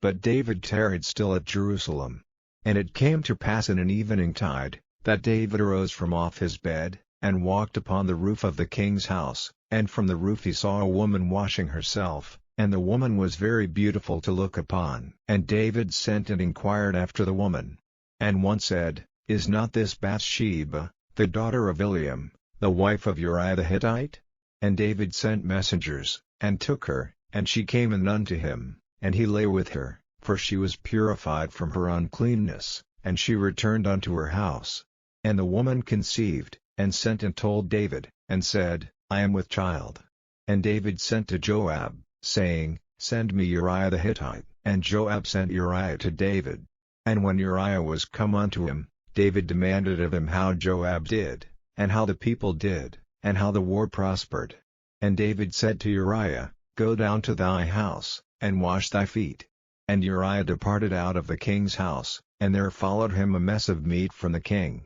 Speaker 1: But David tarried still at Jerusalem. And it came to pass in an evening tide, that David arose from off his bed, and walked upon the roof of the king's house, and from the roof he saw a woman washing herself, and the woman was very beautiful to look upon. And David sent and inquired after the woman. And one said, Is not this Bathsheba, the daughter of Eliam, the wife of Uriah the Hittite? And David sent messengers, and took her, and she came in unto him, and he lay with her, for she was purified from her uncleanness, and she returned unto her house. And the woman conceived, and sent and told David, and said, I am with child. And David sent to Joab, saying, Send me Uriah the Hittite. And Joab sent Uriah to David. And when Uriah was come unto him, David demanded of him how Joab did, and how the people did, and how the war prospered. And David said to Uriah, Go down to thy house, and wash thy feet. And Uriah departed out of the king's house, and there followed him a mess of meat from the king.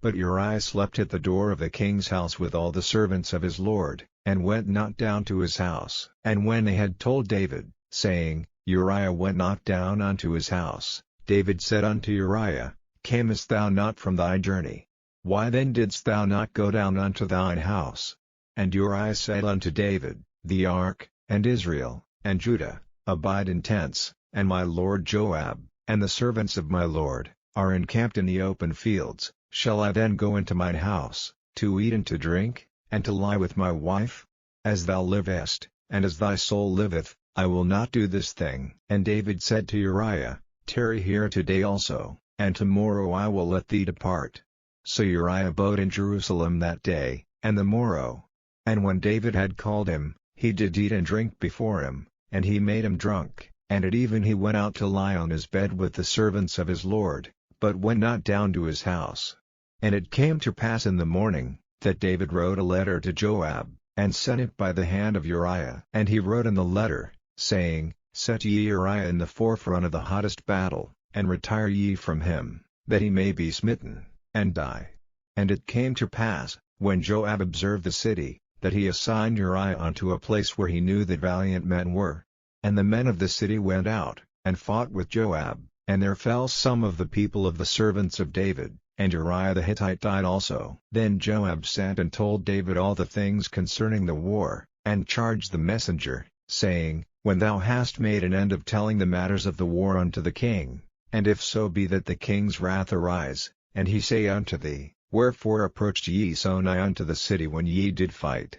Speaker 1: But Uriah slept at the door of the king's house with all the servants of his lord, and went not down to his house. And when they had told David, saying, Uriah went not down unto his house, David said unto Uriah, Camest thou not from thy journey? Why then didst thou not go down unto thine house? And Uriah said unto David, The ark, and Israel, and Judah, abide in tents, and my lord Joab, and the servants of my lord, are encamped in the open fields. Shall I then go into mine house, to eat and to drink, and to lie with my wife? As thou livest, and as thy soul liveth, I will not do this thing. And David said to Uriah, Tarry here today also, and tomorrow I will let thee depart. So Uriah abode in Jerusalem that day, and the morrow. And when David had called him, he did eat and drink before him, and he made him drunk, and at even he went out to lie on his bed with the servants of his lord, but went not down to his house. And it came to pass in the morning, that David wrote a letter to Joab, and sent it by the hand of Uriah. And he wrote in the letter, saying, Set ye Uriah in the forefront of the hottest battle, and retire ye from him, that he may be smitten, and die. And it came to pass, when Joab observed the city, that he assigned Uriah unto a place where he knew that valiant men were. And the men of the city went out, and fought with Joab, and there fell some of the people of the servants of David, and Uriah the Hittite died also. Then Joab sent and told David all the things concerning the war, and charged the messenger, saying, When thou hast made an end of telling the matters of the war unto the king, and if so be that the king's wrath arise, and he say unto thee, Wherefore approached ye so nigh unto the city when ye did fight?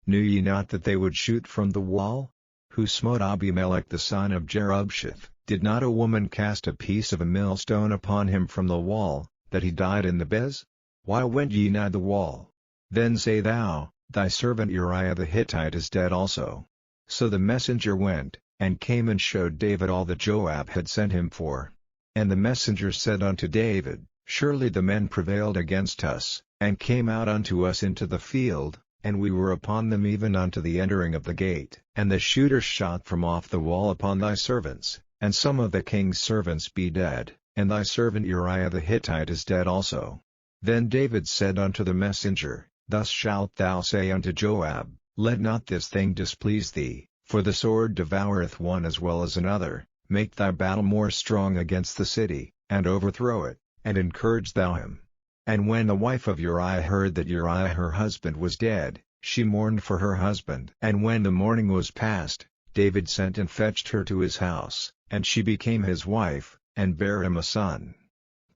Speaker 1: Knew ye not that they would shoot from the wall? Who smote Abimelech the son of Jerubbaal? Did not a woman cast a piece of a millstone upon him from the wall, that he died in the Bez? Why went ye nigh the wall? Then say thou, Thy servant Uriah the Hittite is dead also. So the messenger went, and came and showed David all that Joab had sent him for. And the messenger said unto David, Surely the men prevailed against us, and came out unto us into the field, and we were upon them even unto the entering of the gate. And the shooters shot from off the wall upon thy servants, and some of the king's servants be dead, and thy servant Uriah the Hittite is dead also. Then David said unto the messenger, Thus shalt thou say unto Joab, Let not this thing displease thee, for the sword devoureth one as well as another. Make thy battle more strong against the city, and overthrow it, and encourage thou him. And when the wife of Uriah heard that Uriah her husband was dead, she mourned for her husband. And when the mourning was past, David sent and fetched her to his house, and she became his wife, and bare him a son.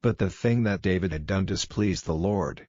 Speaker 1: But the thing that David had done displeased the Lord.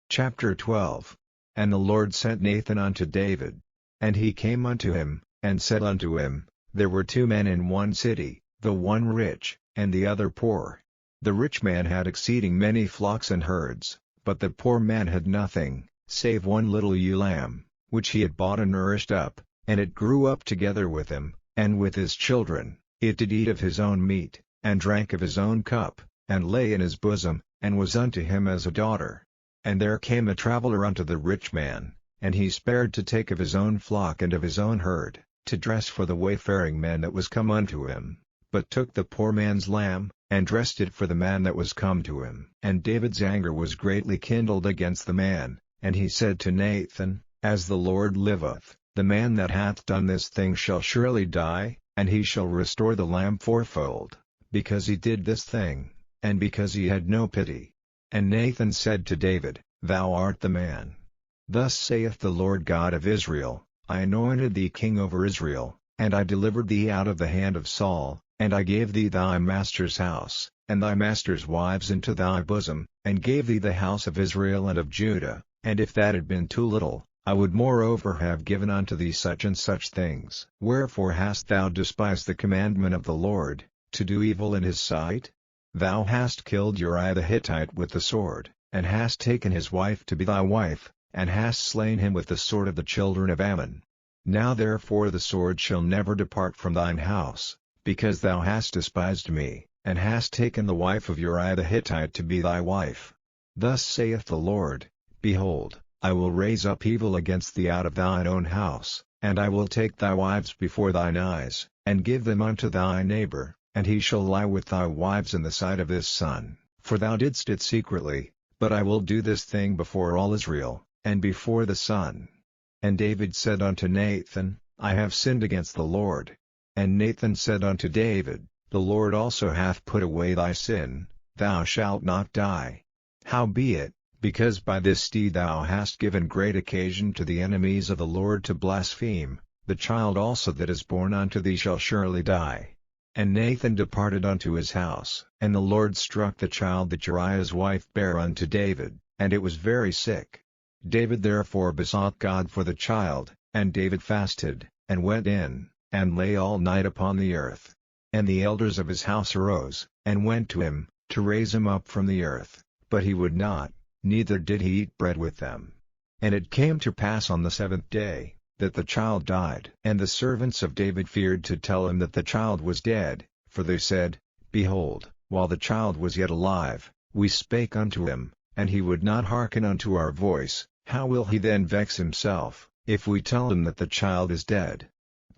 Speaker 1: Chapter 12. And the Lord sent Nathan unto David. And he came unto him, and said unto him, There were 2 men in one city, the one rich, and the other poor. The rich man had exceeding many flocks and herds, but the poor man had nothing, save one little ewe lamb, which he had bought and nourished up, and it grew up together with him, and with his children. It did eat of his own meat, and drank of his own cup, and lay in his bosom, and was unto him as a daughter. And there came a traveler unto the rich man, and he spared to take of his own flock and of his own herd, to dress for the wayfaring man that was come unto him, but took the poor man's lamb, and dressed it for the man that was come to him. And David's anger was greatly kindled against the man, and he said to Nathan, As the Lord liveth, the man that hath done this thing shall surely die, and he shall restore the lamb fourfold, because he did this thing, and because he had no pity. And Nathan said to David, Thou art the man. Thus saith the Lord God of Israel, I anointed thee king over Israel, and I delivered thee out of the hand of Saul, and I gave thee thy master's house, and thy master's wives into thy bosom, and gave thee the house of Israel and of Judah. And if that had been too little, I would moreover have given unto thee such and such things. Wherefore hast thou despised the commandment of the Lord, to do evil in his sight? Thou hast killed Uriah the Hittite with the sword, and hast taken his wife to be thy wife, and hast slain him with the sword of the children of Ammon. Now therefore the sword shall never depart from thine house, because thou hast despised me, and hast taken the wife of Uriah the Hittite to be thy wife. Thus saith the Lord, Behold, I will raise up evil against thee out of thine own house, and I will take thy wives before thine eyes, and give them unto thy neighbor, and he shall lie with thy wives in the sight of his son, for thou didst it secretly, but I will do this thing before all Israel, and before the sun. And David said unto Nathan, I have sinned against the Lord. And Nathan said unto David, The Lord also hath put away thy sin, thou shalt not die. Howbeit, because by this deed thou hast given great occasion to the enemies of the Lord to blaspheme, the child also that is born unto thee shall surely die. And Nathan departed unto his house. And the Lord struck the child that Uriah's wife bare unto David, and it was very sick. David therefore besought God for the child, and David fasted, and went in, and lay all night upon the earth. And the elders of his house arose, and went to him, to raise him up from the earth, but he would not, neither did he eat bread with them. And it came to pass on the 7th day, that the child died. And the servants of David feared to tell him that the child was dead, for they said, Behold, while the child was yet alive, we spake unto him, and he would not hearken unto our voice. How will he then vex himself, if we tell him that the child is dead?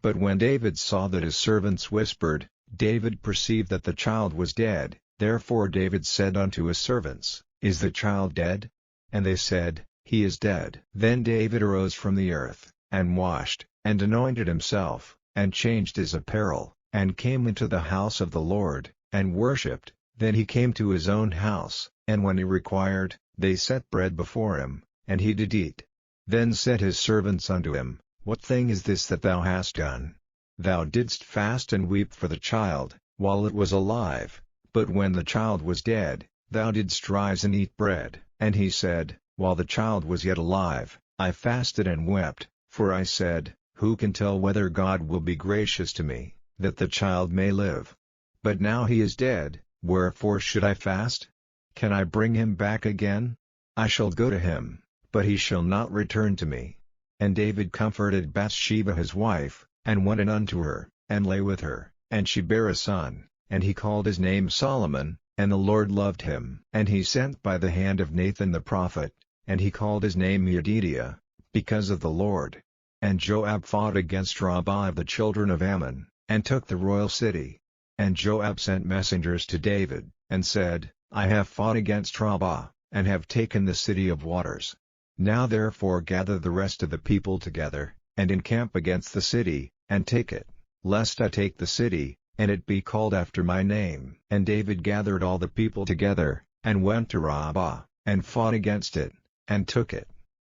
Speaker 1: But when David saw that his servants whispered, David perceived that the child was dead. Therefore David said unto his servants, Is the child dead? And they said, He is dead. Then David arose from the earth, and washed, and anointed himself, and changed his apparel, and came into the house of the Lord, and worshipped. Then he came to his own house, and when he required, they set bread before him, and he did eat. Then said his servants unto him, What thing is this that thou hast done? Thou didst fast and weep for the child, while it was alive, but when the child was dead, thou didst rise and eat bread. And he said, While the child was yet alive, I fasted and wept, for I said, Who can tell whether God will be gracious to me, that the child may live? But now he is dead, wherefore should I fast? Can I bring him back again? I shall go to him, but he shall not return to me. And David comforted Bathsheba his wife, and went in unto her, and lay with her, and she bare a son, and he called his name Solomon, and the Lord loved him. And he sent by the hand of Nathan the prophet, and he called his name Jedidiah, because of the Lord. And Joab fought against Rabbah of the children of Ammon, and took the royal city. And Joab sent messengers to David, and said, I have fought against Rabbah, and have taken the city of waters. Now therefore gather the rest of the people together, and encamp against the city, and take it, lest I take the city, and it be called after my name. And David gathered all the people together, and went to Rabbah, and fought against it, and took it.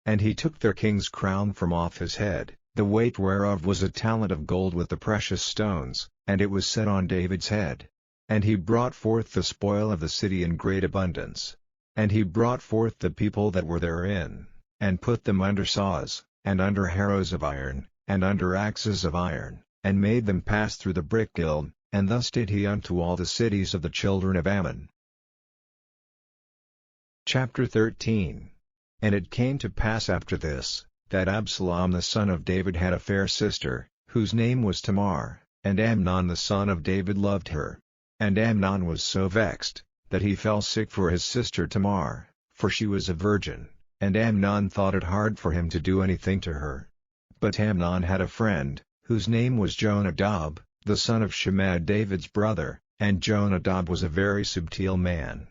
Speaker 1: And he took their king's crown from off his head, the weight whereof was a talent of gold with the precious stones, and it was set on David's head. And he brought forth the spoil of the city in great abundance. And he brought forth the people that were therein, and put them under saws, and under harrows of iron, and under axes of iron, and made them pass through the brick kiln, and thus did he unto all the cities of the children of Ammon. Chapter 13. And it came to pass after this, that Absalom the son of David had a fair sister, whose name was Tamar, and Amnon the son of David loved her. And Amnon was so vexed, that he fell sick for his sister Tamar, for she was a virgin, and Amnon thought it hard for him to do anything to her. But Amnon had a friend, whose name was Jonadab, the son of Shimei David's brother, and Jonadab was a very subtil man.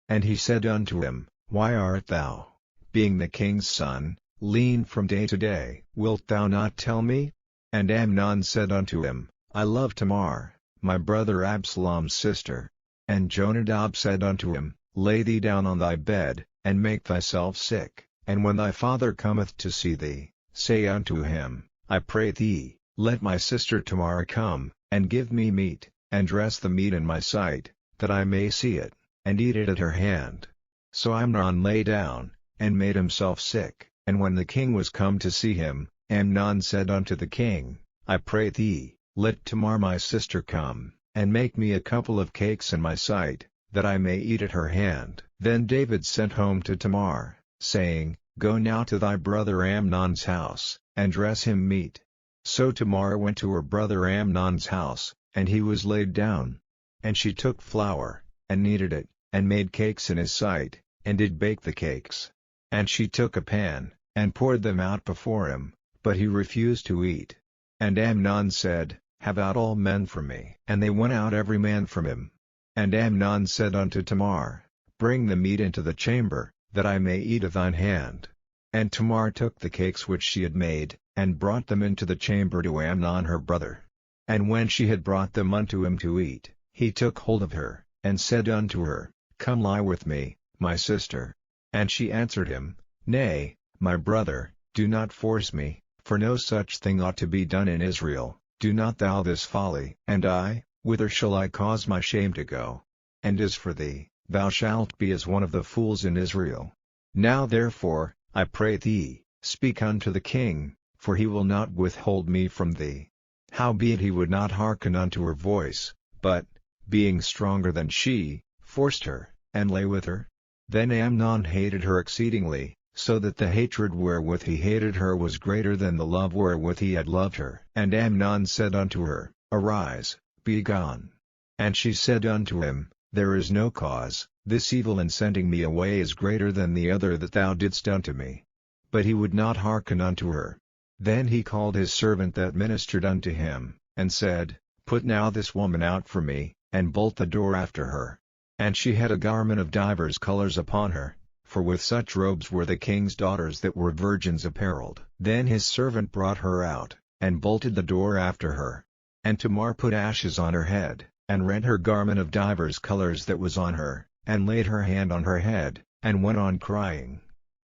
Speaker 1: And he said unto him, Why art thou, being the king's son, lean from day to day? Wilt thou not tell me? And Amnon said unto him, I love Tamar, my brother Absalom's sister. And Jonadab said unto him, Lay thee down on thy bed, and make thyself sick, and when thy father cometh to see thee, say unto him, I pray thee, let my sister Tamar come, and give me meat, and dress the meat in my sight, that I may see it, and eat it at her hand. So Amnon lay down, and made himself sick. And when the king was come to see him, Amnon said unto the king, I pray thee, let Tamar my sister come, and make me a couple of cakes in my sight, that I may eat at her hand. Then David sent home to Tamar, saying, Go now to thy brother Amnon's house, and dress him meat. So Tamar went to her brother Amnon's house, and he was laid down. And she took flour, and kneaded it, and made cakes in his sight, and did bake the cakes. And she took a pan, and poured them out before him, but he refused to eat. And Amnon said, Have out all men from me. And they went out every man from him. And Amnon said unto Tamar, Bring the meat into the chamber, that I may eat of thine hand. And Tamar took the cakes which she had made, and brought them into the chamber to Amnon her brother. And when she had brought them unto him to eat, he took hold of her, and said unto her, Come lie with me, my sister. And she answered him, Nay, my brother, do not force me, for no such thing ought to be done in Israel. Do not thou this folly. And I, whither shall I cause my shame to go? And as for thee, thou shalt be as one of the fools in Israel. Now therefore, I pray thee, speak unto the king, for he will not withhold me from thee. Howbeit he would not hearken unto her voice, but, being stronger than she, forced her, and lay with her. Then Amnon hated her exceedingly, so that the hatred wherewith he hated her was greater than the love wherewith he had loved her. And Amnon said unto her, Arise, be gone. And she said unto him, There is no cause, this evil in sending me away is greater than the other that thou didst unto me. But he would not hearken unto her. Then he called his servant that ministered unto him, and said, Put now this woman out for me, and bolt the door after her. And she had a garment of divers colors upon her, for with such robes were the king's daughters that were virgins apparelled. Then his servant brought her out, and bolted the door after her. And Tamar put ashes on her head, and rent her garment of divers colors that was on her, and laid her hand on her head, and went on crying.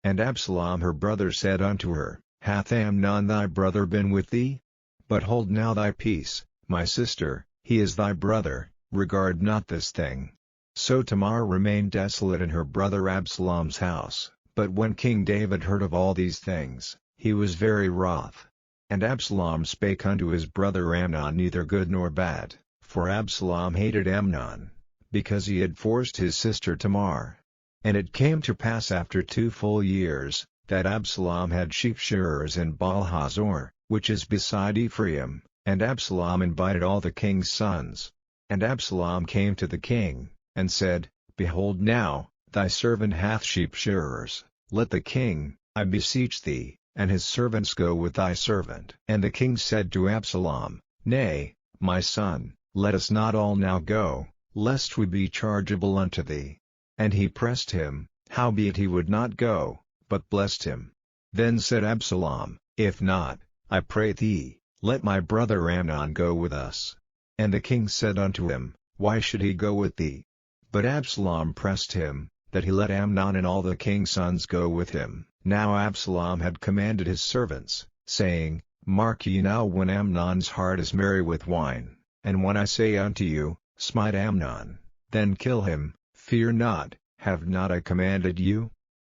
Speaker 1: And Absalom her brother said unto her, Hath Amnon thy brother been with thee? But hold now thy peace, my sister, he is thy brother, regard not this thing. So Tamar remained desolate in her brother Absalom's house. But when King David heard of all these things, he was very wroth. And Absalom spake unto his brother Amnon neither good nor bad, for Absalom hated Amnon, because he had forced his sister Tamar. And it came to pass after 2 full years, that Absalom had sheep shearers in Baal-hazor, which is beside Ephraim, and Absalom invited all the king's sons. And Absalom came to the king, and said, Behold now, thy servant hath sheep shearers, let the king, I beseech thee, and his servants go with thy servant. And the king said to Absalom, Nay, my son, let us not all now go, lest we be chargeable unto thee. And he pressed him, howbeit he would not go, but blessed him. Then said Absalom, If not, I pray thee, let my brother Amnon go with us. And the king said unto him, Why should he go with thee? But Absalom pressed him, that he let Amnon and all the king's sons go with him. Now Absalom had commanded his servants, saying, Mark ye now when Amnon's heart is merry with wine, and when I say unto you, Smite Amnon, then kill him, fear not, have not I commanded you?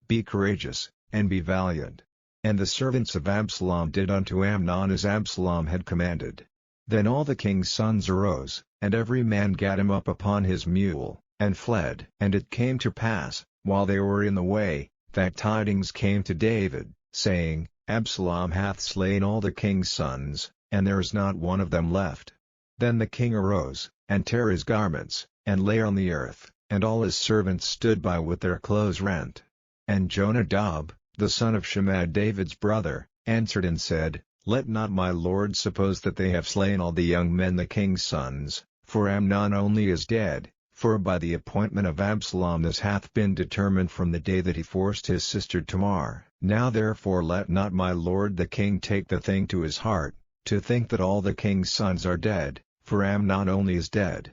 Speaker 1: Be courageous, and be valiant. And the servants of Absalom did unto Amnon as Absalom had commanded. Then all the king's sons arose, and every man gat him up upon his mule, and fled. And it came to pass, while they were in the way, that tidings came to David, saying, Absalom hath slain all the king's sons, and there is not one of them left. Then the king arose, and tare his garments, and lay on the earth, and all his servants stood by with their clothes rent. And Jonadab, the son of Shimei David's brother, answered and said, Let not my lord suppose that they have slain all the young men the king's sons, for Amnon only is dead, for by the appointment of Absalom this hath been determined from the day that he forced his sister Tamar. Now therefore let not my lord the king take the thing to his heart, to think that all the king's sons are dead, for Amnon only is dead.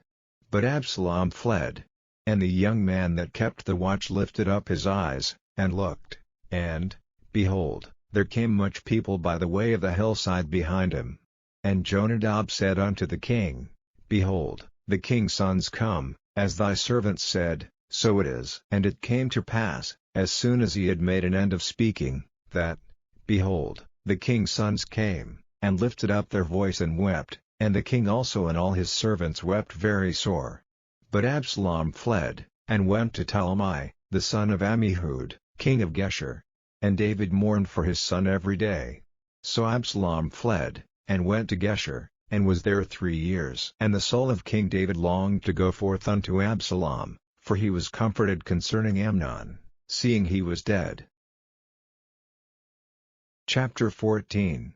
Speaker 1: But Absalom fled. And the young man that kept the watch lifted up his eyes, and looked, and, behold, there came much people by the way of the hillside behind him. And Jonadab said unto the king, Behold, the king's sons come, as thy servant said, so it is. And it came to pass, as soon as he had made an end of speaking, that, behold, the king's sons came, and lifted up their voice and wept, and the king also and all his servants wept very sore. But Absalom fled, and went to Talmai, the son of Ammihud, king of Geshur. And David mourned for his son every day. So Absalom fled, and went to Geshur, and was there 3 years. And the soul of King David longed to go forth unto Absalom, for he was comforted concerning Amnon, seeing he was dead. Chapter 14.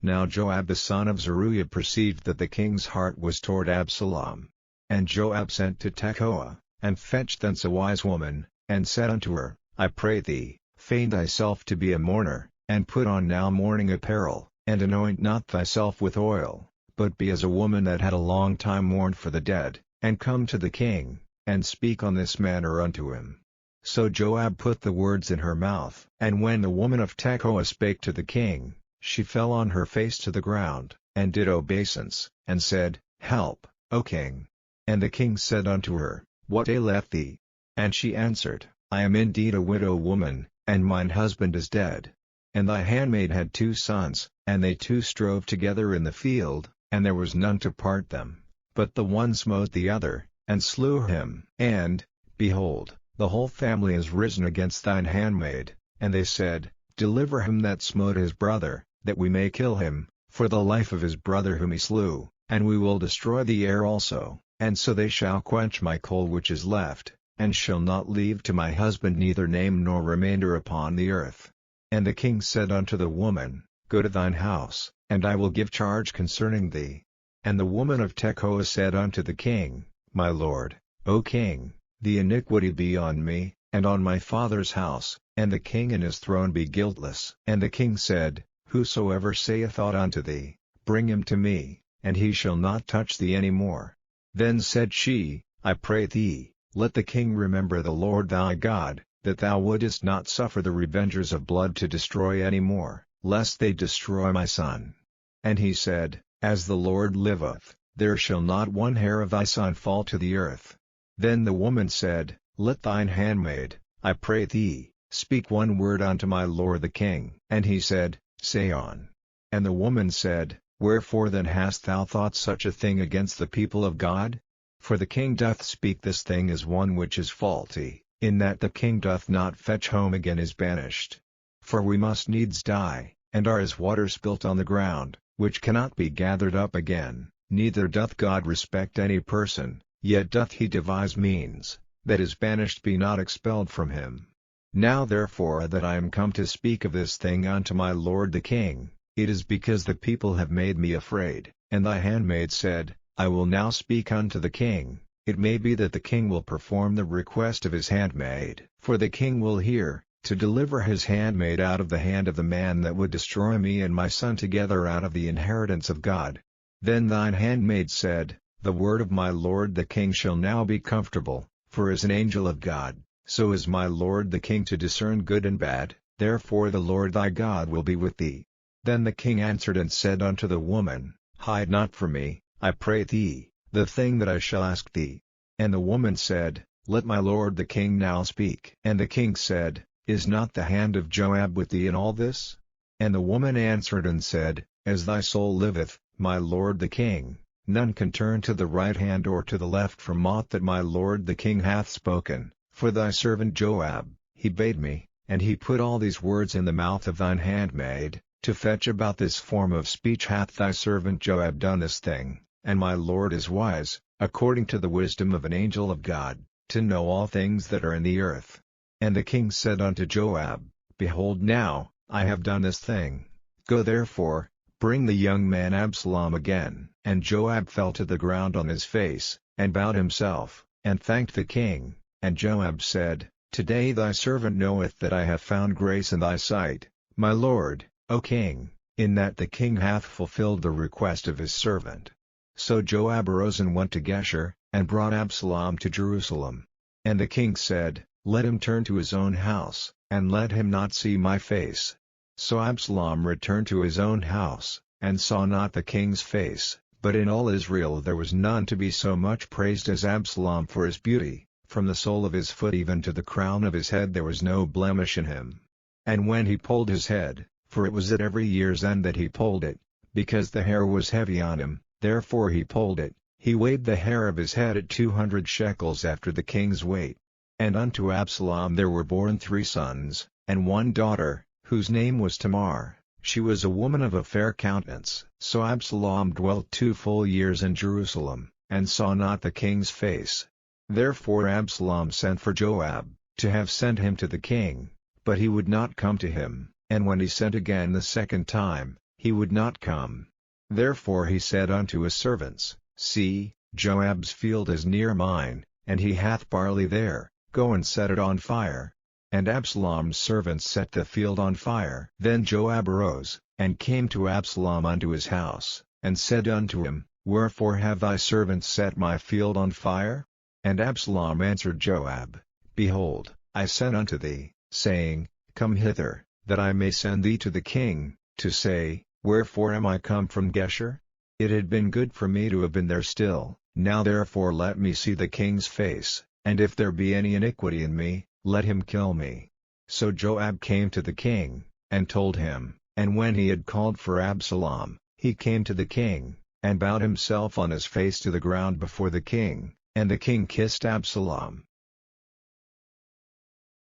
Speaker 1: Now Joab the son of Zeruiah perceived that the king's heart was toward Absalom. And Joab sent to Tekoa, and fetched thence a wise woman, and said unto her, I pray thee, feign thyself to be a mourner, and put on now mourning apparel, and anoint not thyself with oil, but be as a woman that had a long time mourned for the dead, and come to the king, and speak on this manner unto him. So Joab put the words in her mouth. And when the woman of Tekoa spake to the king, she fell on her face to the ground, and did obeisance, and said, Help, O king. And the king said unto her, What aileth thee? And she answered, I am indeed a widow woman, and mine husband is dead. And thy handmaid had 2 sons, and they 2 strove together in the field, and there was none to part them. but the one smote the other, and slew him. And, behold, the whole family is risen against thine handmaid, and they said, Deliver him that smote his brother, that we may kill him, for the life of his brother whom he slew, and we will destroy the heir also, and so they shall quench my coal which is left, and shall not leave to my husband neither name nor remainder upon the earth. And the king said unto the woman, Go to thine house, and I will give charge concerning thee. And the woman of Tekoa said unto the king, My lord, O king, the iniquity be on me, and on my father's house, and the king and his throne be guiltless. And the king said, Whosoever saith aught unto thee, bring him to me, and he shall not touch thee any more. Then said she, I pray thee, let the king remember the Lord thy God, that thou wouldest not suffer the revengers of blood to destroy any more, lest they destroy my son. And he said, As the Lord liveth, there shall not one hair of thy son fall to the earth. Then the woman said, Let thine handmaid, I pray thee, speak one word unto my lord the king. And he said, Say on. And the woman said, Wherefore then hast thou thought such a thing against the people of God? For the king doth speak this thing as one which is faulty, in that the king doth not fetch home again is banished. For we must needs die, and are as water spilt on the ground, which cannot be gathered up again. Neither doth God respect any person, yet doth he devise means, that his banished be not expelled from him. Now therefore that I am come to speak of this thing unto my lord the king, it is because the people have made me afraid. And thy handmaid said, I will now speak unto the king, it may be that the king will perform the request of his handmaid. For the king will hear, to deliver his handmaid out of the hand of the man that would destroy me and my son together out of the inheritance of God. Then thine handmaid said, The word of my lord the king shall now be comfortable, for as an angel of God, so is my lord the king to discern good and bad, therefore the Lord thy God will be with thee. Then the king answered and said unto the woman, Hide not from me, I pray thee, the thing that I shall ask thee. And the woman said, Let my lord the king now speak. And the king said, Is not the hand of Joab with thee in all this? And the woman answered and said, As thy soul liveth, my lord the king, none can turn to the right hand or to the left from aught that my lord the king hath spoken. For thy servant Joab, he bade me, and he put all these words in the mouth of thine handmaid, to fetch about this form of speech hath thy servant Joab done this thing, and my lord is wise, according to the wisdom of an angel of God, to know all things that are in the earth. And the king said unto Joab, Behold now, I have done this thing. Go therefore, bring the young man Absalom again. And Joab fell to the ground on his face, and bowed himself, and thanked the king. And Joab said, Today thy servant knoweth that I have found grace in thy sight, my lord, O king, in that the king hath fulfilled the request of his servant. So Joab arose and went to Geshur, and brought Absalom to Jerusalem. And the king said, Let him turn to his own house, and let him not see my face. So Absalom returned to his own house, and saw not the king's face. But in all Israel there was none to be so much praised as Absalom for his beauty. From the sole of his foot even to the crown of his head there was no blemish in him. And when he polled his head, for it was at every year's end that he polled it, because the hair was heavy on him, therefore he polled it, he weighed the hair of his head at 200 shekels after the king's weight. And unto Absalom there were born 3 sons, and 1 daughter, whose name was Tamar. She was a woman of a fair countenance. So Absalom dwelt 2 full years in Jerusalem, and saw not the king's face. Therefore Absalom sent for Joab, to have sent him to the king, but he would not come to him, and when he sent again the second time, he would not come. Therefore he said unto his servants, See, Joab's field is near mine, and he hath barley there, go and set it on fire. And Absalom's servants set the field on fire. Then Joab arose, and came to Absalom unto his house, and said unto him, Wherefore have thy servants set my field on fire? And Absalom answered Joab, Behold, I sent unto thee, saying, Come hither, that I may send thee to the king, to say, Wherefore am I come from Geshur? It had been good for me to have been there still. Now therefore let me see the king's face, and if there be any iniquity in me, let him kill me. So Joab came to the king, and told him, and when he had called for Absalom, he came to the king, and bowed himself on his face to the ground before the king, and the king kissed Absalom.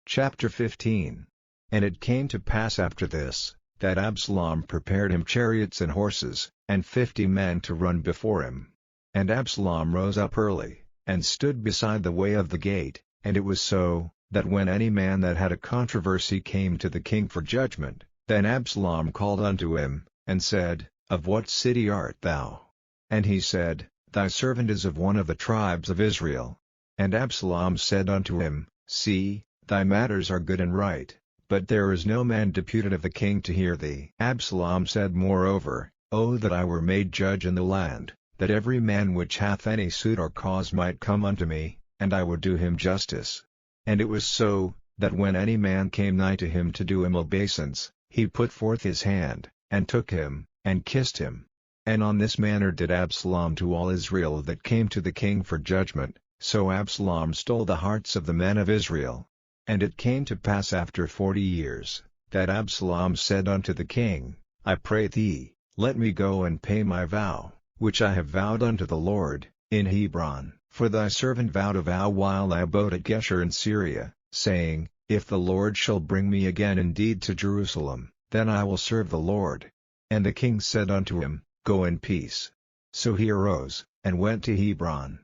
Speaker 1: Chapter 15. And it came to pass after this, that Absalom prepared him chariots and horses, and 50 men to run before him. And Absalom rose up early, and stood beside the way of the gate, and it was so, that when any man that had a controversy came to the king for judgment, then Absalom called unto him, and said, Of what city art thou? And he said, Thy servant is of one of the tribes of Israel. And Absalom said unto him, See, thy matters are good and right, but there is no man deputed of the king to hear thee. Absalom said moreover, O that I were made judge in the land, that every man which hath any suit or cause might come unto me, and I would do him justice. And it was so, that when any man came nigh to him to do him obeisance, he put forth his hand, and took him, and kissed him. And on this manner did Absalom to all Israel that came to the king for judgment, so Absalom stole the hearts of the men of Israel. And it came to pass after 40 years, that Absalom said unto the king, I pray thee, let me go and pay my vow, which I have vowed unto the Lord, in Hebron. For thy servant vowed a vow while I abode at Geshur in Syria, saying, If the Lord shall bring me again indeed to Jerusalem, then I will serve the Lord. And the king said unto him, Go in peace. So he arose, and went to Hebron.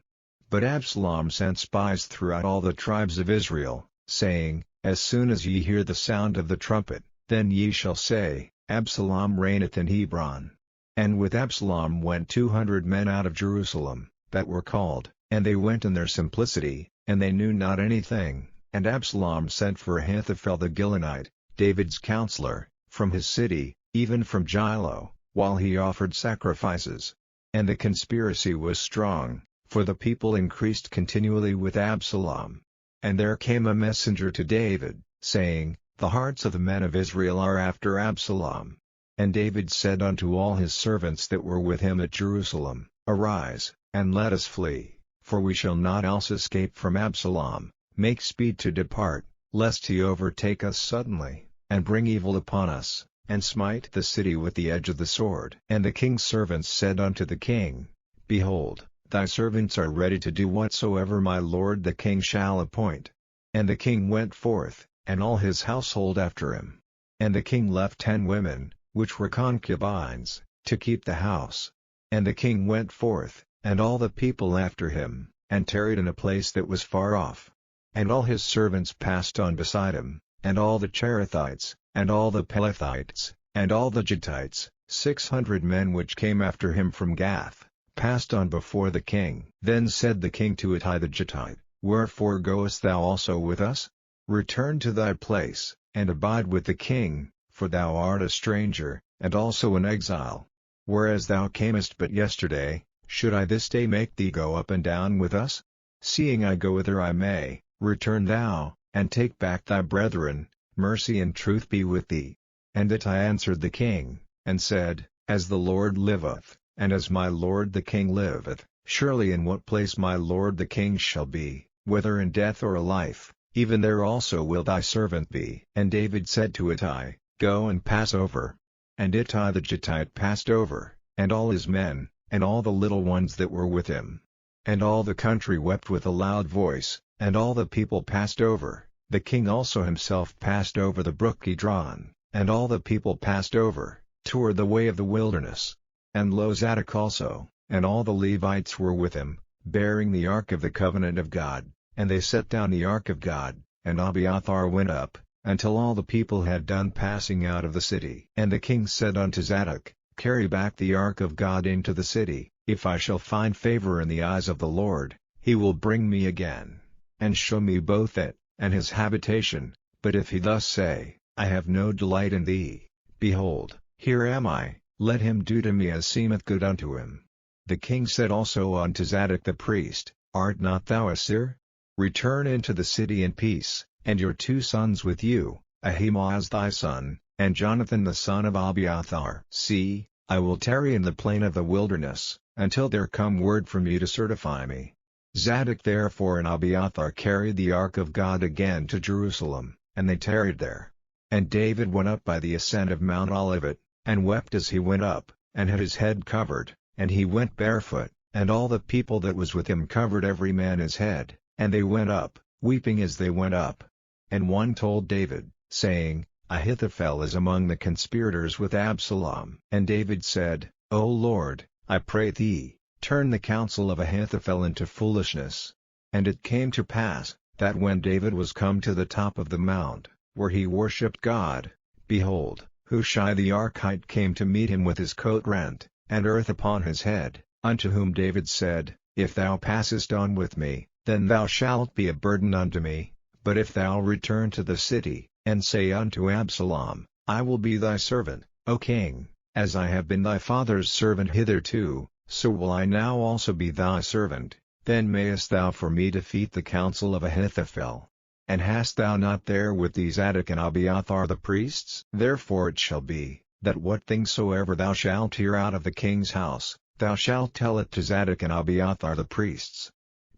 Speaker 1: But Absalom sent spies throughout all the tribes of Israel, saying, As soon as ye hear the sound of the trumpet, then ye shall say, Absalom reigneth in Hebron. And with Absalom went 200 men out of Jerusalem, that were called, and they went in their simplicity, and they knew not anything. And Absalom sent for Ahithophel the Gilonite, David's counselor, from his city, even from Gilo, while he offered sacrifices. And the conspiracy was strong, for the people increased continually with Absalom. And there came a messenger to David, saying, The hearts of the men of Israel are after Absalom. And David said unto all his servants that were with him at Jerusalem, Arise, and let us flee, for we shall not else escape from Absalom. Make speed to depart, lest he overtake us suddenly, and bring evil upon us, and smite the city with the edge of the sword. And the king's servants said unto the king, Behold, thy servants are ready to do whatsoever my lord the king shall appoint. And the king went forth, and all his household after him. And the king left 10 women, which were concubines, to keep the house. And the king went forth, and all the people after him, and tarried in a place that was far off. And all his servants passed on beside him, and all the Cherethites, and all the Pelethites, and all the Gittites, 600 men which came after him from Gath, passed on before the king. Then said the king to Ittai the Gittite, Wherefore goest thou also with us? Return to thy place, and abide with the king, for thou art a stranger, and also an exile. Whereas thou camest but yesterday, should I this day make thee go up and down with us? Seeing I go whither I may, return thou, and take back thy brethren, mercy and truth be with thee. And Ittai answered the king, and said, As the Lord liveth, and as my lord the king liveth, surely in what place my lord the king shall be, whether in death or life, even there also will thy servant be. And David said to Ittai, Go and pass over. And Ittai the Gittite passed over, and all his men, and all the little ones that were with him. And all the country wept with a loud voice, and all the people passed over. The king also himself passed over the brook Kidron, and all the people passed over, toward the way of the wilderness. And lo, Zadok also, and all the Levites were with him, bearing the ark of the covenant of God, and they set down the ark of God, and Abiathar went up, until all the people had done passing out of the city. And the king said unto Zadok, Carry back the ark of God into the city. If I shall find favor in the eyes of the Lord, he will bring me again, and show me both it, and his habitation. But if he thus say, I have no delight in thee, behold, here am I, let him do to me as seemeth good unto him. The king said also unto Zadok the priest, Art not thou a seer? Return into the city in peace, and your 2 sons with you, Ahimaaz thy son, and Jonathan the son of Abiathar. See, I will tarry in the plain of the wilderness, until there come word from you to certify me. Zadok therefore and Abiathar carried the ark of God again to Jerusalem, and they tarried there. And David went up by the ascent of Mount Olivet, and wept as he went up, and had his head covered, and he went barefoot, and all the people that was with him covered every man his head, and they went up, weeping as they went up. And one told David, saying, Ahithophel is among the conspirators with Absalom. And David said, O Lord, I pray thee, turn the counsel of Ahithophel into foolishness. And it came to pass, that when David was come to the top of the mount, where he worshipped God, behold, Hushai the Archite came to meet him with his coat rent, and earth upon his head, unto whom David said, If thou passest on with me, then thou shalt be a burden unto me, but if thou return to the city, and say unto Absalom, I will be thy servant, O king, as I have been thy father's servant hitherto, so will I now also be thy servant, then mayest thou for me defeat the counsel of Ahithophel. And hast thou not there with thee Zadok and Abiathar the priests? Therefore it shall be, that what things soever thou shalt hear out of the king's house, thou shalt tell it to Zadok and Abiathar the priests.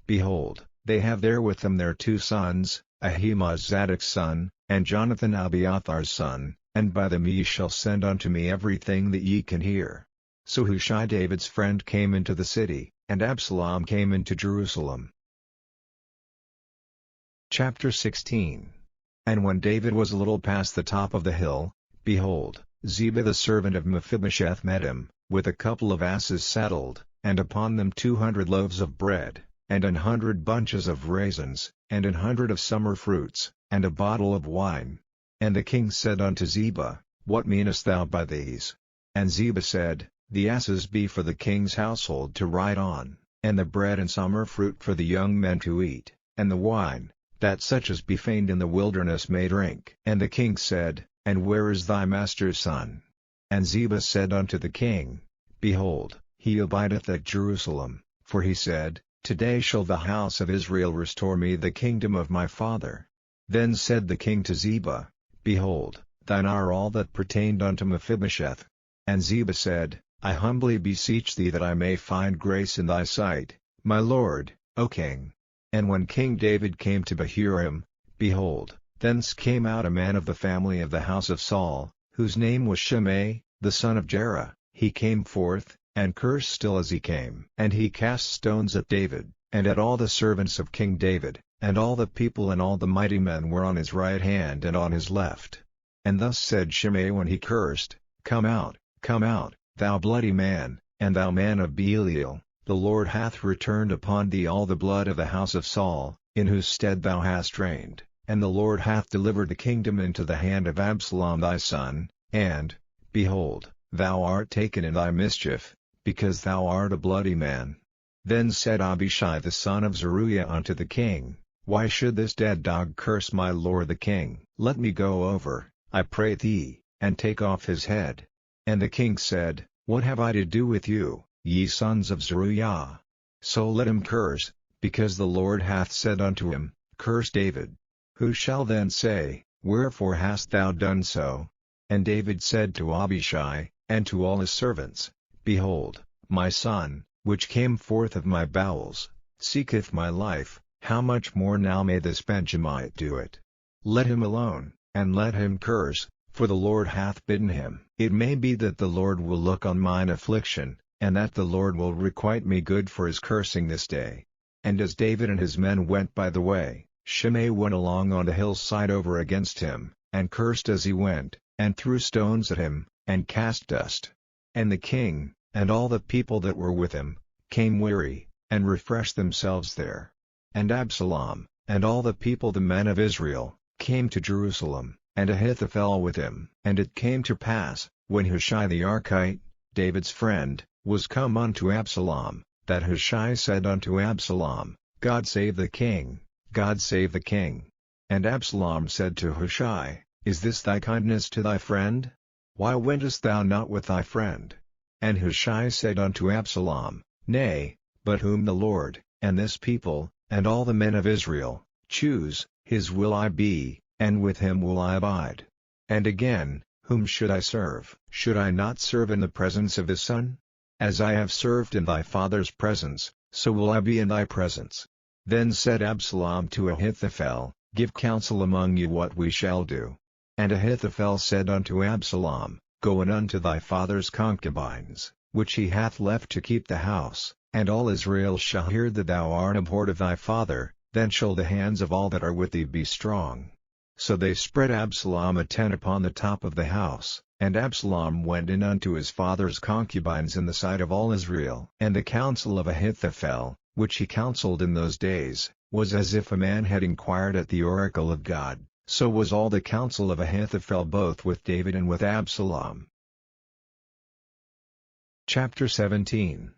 Speaker 1: Behold, they have there with them their 2 sons, Ahimaaz Zadok's son, and Jonathan Abiathar's son, and by them ye shall send unto me everything that ye can hear. So Hushai David's friend came into the city, and Absalom came into Jerusalem. Chapter 16. And when David was a little past the top of the hill, behold, Ziba the servant of Mephibosheth met him, with a couple of asses saddled, and upon them 200 loaves of bread, and 100 bunches of raisins, and 100 of summer fruits, and a bottle of wine. And the king said unto Ziba, What meanest thou by these? And Ziba said, The asses be for the king's household to ride on, and the bread and summer fruit for the young men to eat, and the wine, that such as be fain in the wilderness may drink. And the king said, And where is thy master's son? And Ziba said unto the king, Behold, he abideth at Jerusalem, for he said, Today shall the house of Israel restore me the kingdom of my father. Then said the king to Ziba, Behold, thine are all that pertained unto Mephibosheth. And Ziba said, I humbly beseech thee that I may find grace in thy sight, my lord, O king. And when King David came to Bahurim, behold, thence came out a man of the family of the house of Saul, whose name was Shimei, the son of Jerah. He came forth, and cursed still as he came. And he cast stones at David, and at all the servants of King David, and all the people and all the mighty men were on his right hand and on his left. And thus said Shimei when he cursed, Come out, thou bloody man, and thou man of Belial. The Lord hath returned upon thee all the blood of the house of Saul, in whose stead thou hast reigned, and the Lord hath delivered the kingdom into the hand of Absalom thy son, and, behold, thou art taken in thy mischief, because thou art a bloody man. Then said Abishai the son of Zeruiah unto the king, Why should this dead dog curse my lord the king? Let me go over, I pray thee, and take off his head. And the king said, What have I to do with you, ye sons of Zeruiah? So let him curse, because the Lord hath said unto him, Curse David. Who shall then say, Wherefore hast thou done so? And David said to Abishai, and to all his servants, Behold, my son, which came forth of my bowels, seeketh my life, how much more now may this Benjamite do it? Let him alone, and let him curse, for the Lord hath bidden him. It may be that the Lord will look on mine affliction, and that the Lord will requite me good for his cursing this day. And as David and his men went by the way, Shimei went along on the hillside over against him, and cursed as he went, and threw stones at him, and cast dust. And the king, and all the people that were with him, came weary, and refreshed themselves there. And Absalom, and all the people the men of Israel, came to Jerusalem, and Ahithophel with him. And it came to pass, when Hushai the Archite, David's friend, was come unto Absalom, that Hushai said unto Absalom, God save the king, God save the king. And Absalom said to Hushai, Is this thy kindness to thy friend? Why wentest thou not with thy friend? And Hushai said unto Absalom, Nay, but whom the Lord, and this people, and all the men of Israel, choose, his will I be, and with him will I abide. And again, whom should I serve? Should I not serve in the presence of his son? As I have served in thy father's presence, so will I be in thy presence. Then said Absalom to Ahithophel, Give counsel among you what we shall do. And Ahithophel said unto Absalom, Go in unto thy father's concubines, which he hath left to keep the house, and all Israel shall hear that thou art abhorred of thy father, then shall the hands of all that are with thee be strong. So they spread Absalom a tent upon the top of the house, and Absalom went in unto his father's concubines in the sight of all Israel. And the counsel of Ahithophel, which he counseled in those days, was as if a man had inquired at the oracle of God, so was all the counsel of Ahithophel both with David and with Absalom. Chapter 17.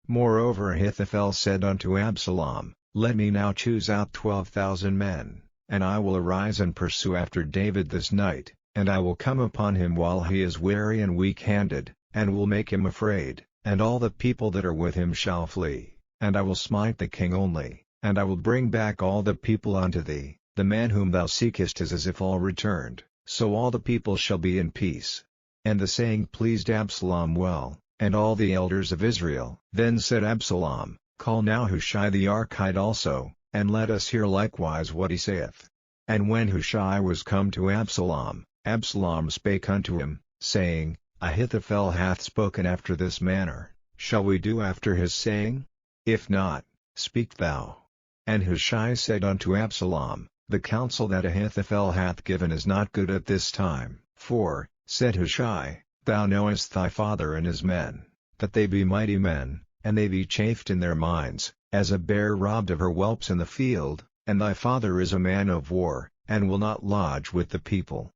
Speaker 1: Moreover Ahithophel said unto Absalom, Let me now choose out 12,000 men, and I will arise and pursue after David this night, and I will come upon him while he is weary and weak-handed, and will make him afraid, and all the people that are with him shall flee, and I will smite the king only, and I will bring back all the people unto thee. The man whom thou seekest is as if all returned, so all the people shall be in peace. And the saying pleased Absalom well, and all the elders of Israel. Then said Absalom, Call now Hushai the Archite also, and let us hear likewise what he saith. And when Hushai was come to Absalom, Absalom spake unto him, saying, Ahithophel hath spoken after this manner, shall we do after his saying? If not, speak thou. And Hushai said unto Absalom, The counsel that Ahithophel hath given is not good at this time. For, said Hushai, Thou knowest thy father and his men, that they be mighty men, and they be chafed in their minds, as a bear robbed of her whelps in the field, and thy father is a man of war, and will not lodge with the people.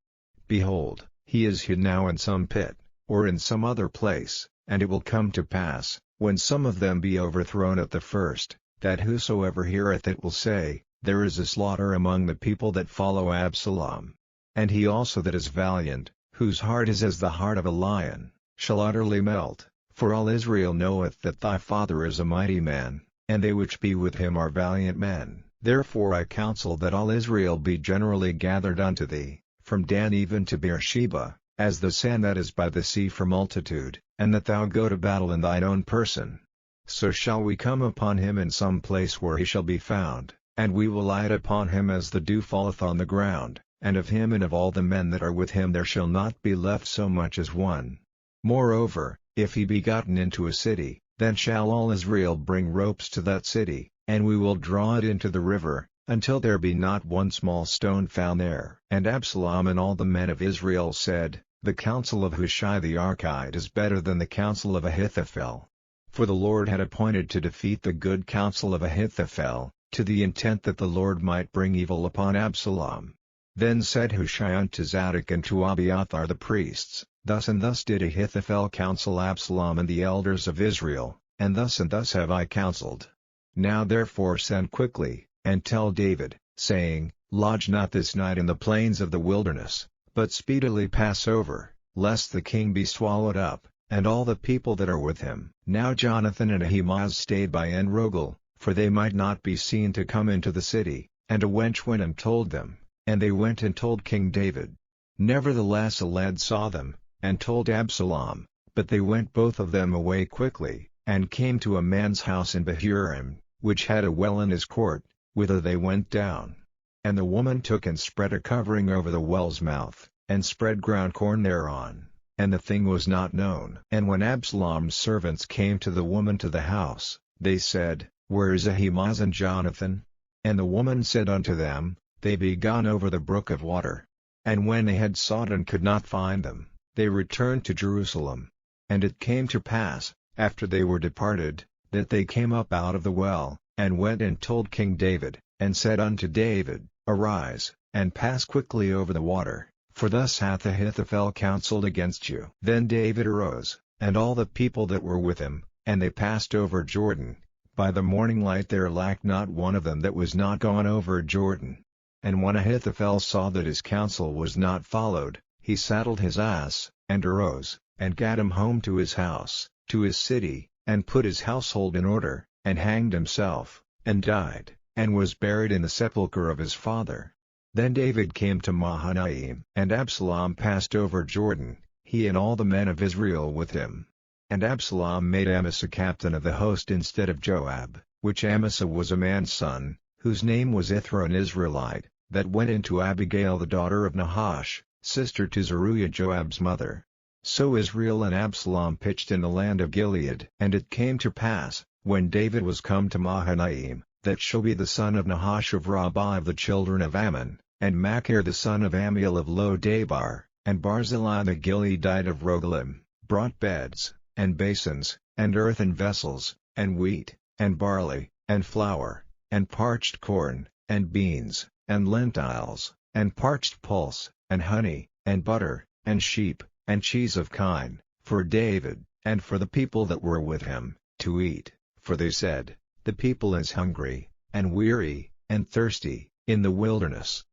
Speaker 1: Behold, he is hid now in some pit, or in some other place, and it will come to pass, when some of them be overthrown at the first, that whosoever heareth it will say, There is a slaughter among the people that follow Absalom. And he also that is valiant, whose heart is as the heart of a lion, shall utterly melt, for all Israel knoweth that thy father is a mighty man, and they which be with him are valiant men. Therefore I counsel that all Israel be generally gathered unto thee, from Dan even to Beersheba, as the sand that is by the sea for multitude, and that thou go to battle in thine own person. So shall we come upon him in some place where he shall be found, and we will light upon him as the dew falleth on the ground, and of him and of all the men that are with him there shall not be left so much as one. Moreover, if he be gotten into a city, then shall all Israel bring ropes to that city, and we will draw it into the river, until there be not one small stone found there. And Absalom and all the men of Israel said, The counsel of Hushai the Archite is better than the counsel of Ahithophel. For the Lord had appointed to defeat the good counsel of Ahithophel, to the intent that the Lord might bring evil upon Absalom. Then said Hushai unto Zadok and to Abiathar the priests, Thus and thus did Ahithophel counsel Absalom and the elders of Israel, and thus have I counseled. Now therefore send quickly, and tell David, saying, Lodge not this night in the plains of the wilderness, but speedily pass over, lest the king be swallowed up, and all the people that are with him. Now Jonathan and Ahimaaz stayed by En-Rogel, for they might not be seen to come into the city, and a wench went and told them, and they went and told King David. Nevertheless a lad saw them, and told Absalom, but they went both of them away quickly, and came to a man's house in Bahurim, which had a well in his court, whither they went down. And the woman took and spread a covering over the well's mouth, and spread ground corn thereon, and the thing was not known. And when Absalom's servants came to the woman to the house, they said, Where is Ahimaaz and Jonathan? And the woman said unto them, They be gone over the brook of water. And when they had sought and could not find them, they returned to Jerusalem. And it came to pass, after they were departed, that they came up out of the well, and went and told King David, and said unto David, Arise, and pass quickly over the water, for thus hath Ahithophel counselled against you. Then David arose, and all the people that were with him, and they passed over Jordan. By the morning light there lacked not one of them that was not gone over Jordan. And when Ahithophel saw that his counsel was not followed, he saddled his ass, and arose, and gat him home to his house, to his city, and put his household in order, and hanged himself, and died, and was buried in the sepulchre of his father. Then David came to Mahanaim, and Absalom passed over Jordan, he and all the men of Israel with him. And Absalom made Amasa captain of the host instead of Joab, which Amasa was a man's son, whose name was Ithra an Israelite, that went into Abigail the daughter of Nahash, sister to Zeruiah Joab's mother. So Israel and Absalom pitched in the land of Gilead. And it came to pass, when David was come to Mahanaim, that Shobi the son of Nahash of Rabbah of the children of Ammon, and Machir the son of Amiel of Lo-Debar, and Barzillai the Gileadite of Rogelim, brought beds, and basins, and earthen vessels, and wheat, and barley, and flour, and parched corn, and beans, and lentils, and parched pulse, and honey, and butter, and sheep, and cheese of kine, for David, and for the people that were with him, to eat, for they said, the people is hungry, and weary, and thirsty, in the wilderness.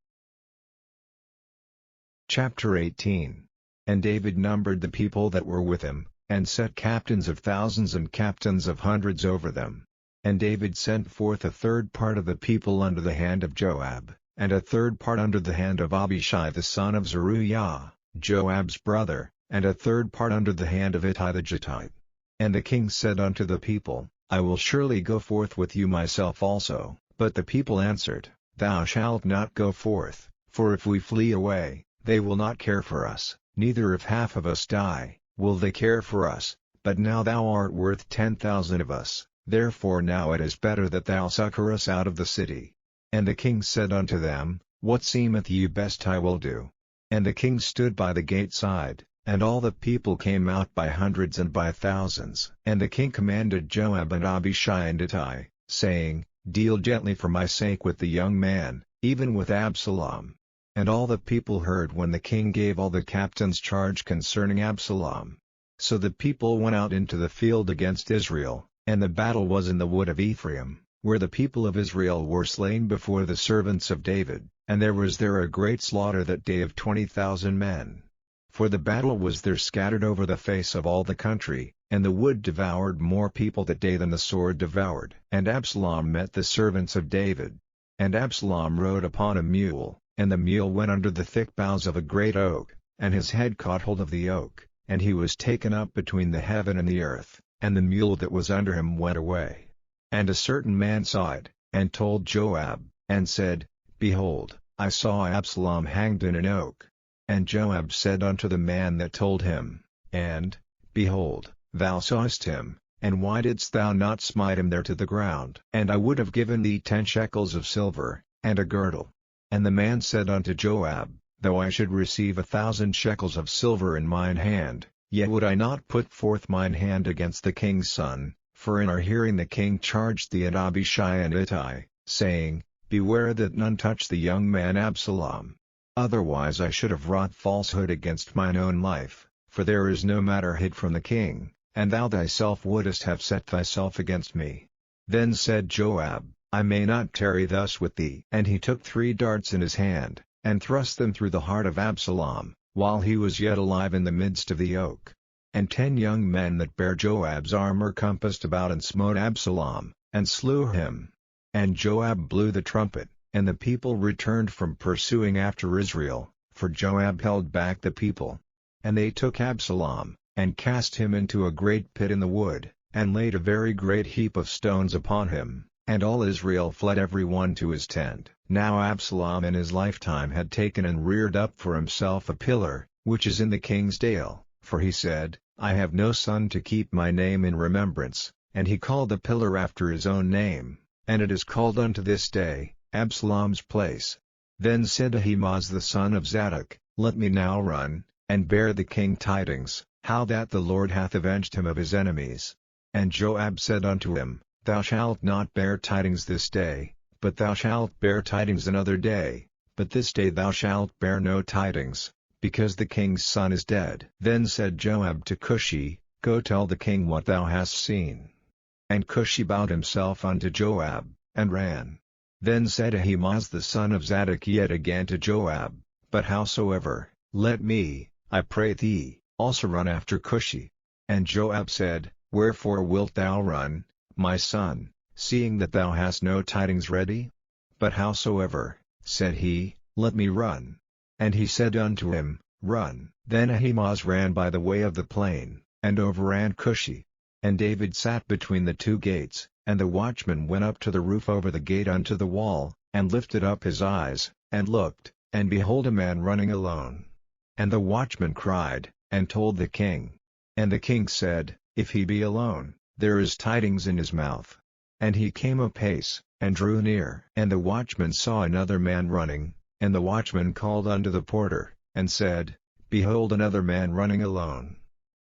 Speaker 1: Chapter 18. And David numbered the people that were with him, and set captains of thousands and captains of hundreds over them. And David sent forth a third part of the people under the hand of Joab, and a third part under the hand of Abishai the son of Zeruiah, Joab's brother, and a third part under the hand of Ittai the Gittite. And the king said unto the people, I will surely go forth with you myself also. But the people answered, Thou shalt not go forth, for if we flee away, they will not care for us, neither if half of us die, will they care for us, but now thou art worth 10,000 of us, therefore now it is better that thou succor us out of the city. And the king said unto them, What seemeth you best I will do. And the king stood by the gate side, and all the people came out by hundreds and by thousands. And the king commanded Joab and Abishai and Ittai, saying, Deal gently for my sake with the young man, even with Absalom. And all the people heard when the king gave all the captains charge concerning Absalom. So the people went out into the field against Israel, and the battle was in the wood of Ephraim, where the people of Israel were slain before the servants of David, and there was there a great slaughter that day of 20,000 men. For the battle was there scattered over the face of all the country, and the wood devoured more people that day than the sword devoured. And Absalom met the servants of David. And Absalom rode upon a mule, and the mule went under the thick boughs of a great oak, and his head caught hold of the oak, and he was taken up between the heaven and the earth, and the mule that was under him went away. And a certain man saw it, and told Joab, and said, Behold, I saw Absalom hanged in an oak. And Joab said unto the man that told him, And, behold, thou sawest him, and why didst thou not smite him there to the ground? And I would have given thee 10 shekels of silver, and a girdle. And the man said unto Joab, Though I should receive 1,000 shekels of silver in mine hand, yet would I not put forth mine hand against the king's son, for in our hearing the king charged thee and Abishai and Ittai, saying, Beware that none touch the young man Absalom. Otherwise I should have wrought falsehood against mine own life, for there is no matter hid from the king, and thou thyself wouldest have set thyself against me. Then said Joab, I may not tarry thus with thee. And he took 3 darts in his hand, and thrust them through the heart of Absalom, while he was yet alive in the midst of the oak. And 10 young men that bare Joab's armor compassed about and smote Absalom, and slew him. And Joab blew the trumpet, and the people returned from pursuing after Israel, for Joab held back the people. And they took Absalom, and cast him into a great pit in the wood, and laid a very great heap of stones upon him, and all Israel fled every one to his tent. Now Absalom in his lifetime had taken and reared up for himself a pillar, which is in the king's dale, for he said, I have no son to keep my name in remembrance, and he called the pillar after his own name, and it is called unto this day, Absalom's place. Then said Ahimaaz the son of Zadok, Let me now run, and bear the king tidings, how that the Lord hath avenged him of his enemies. And Joab said unto him, Thou shalt not bear tidings this day, but thou shalt bear tidings another day, but this day thou shalt bear no tidings, because the king's son is dead. Then said Joab to Cushi, Go tell the king what thou hast seen. And Cushi bowed himself unto Joab, and ran. Then said Ahimaaz the son of Zadok yet again to Joab, But howsoever, let me, I pray thee, also run after Cushi. And Joab said, Wherefore wilt thou run, my son, seeing that thou hast no tidings ready? But howsoever, said he, let me run. And he said unto him, Run. Then Ahimaaz ran by the way of the plain, and overran Cushi. And David sat between the 2 gates, and the watchman went up to the roof over the gate unto the wall, and lifted up his eyes, and looked, and behold a man running alone. And the watchman cried, and told the king. And the king said, If he be alone, there is tidings in his mouth. And he came apace, and drew near. And the watchman saw another man running, and the watchman called unto the porter, and said, Behold another man running alone.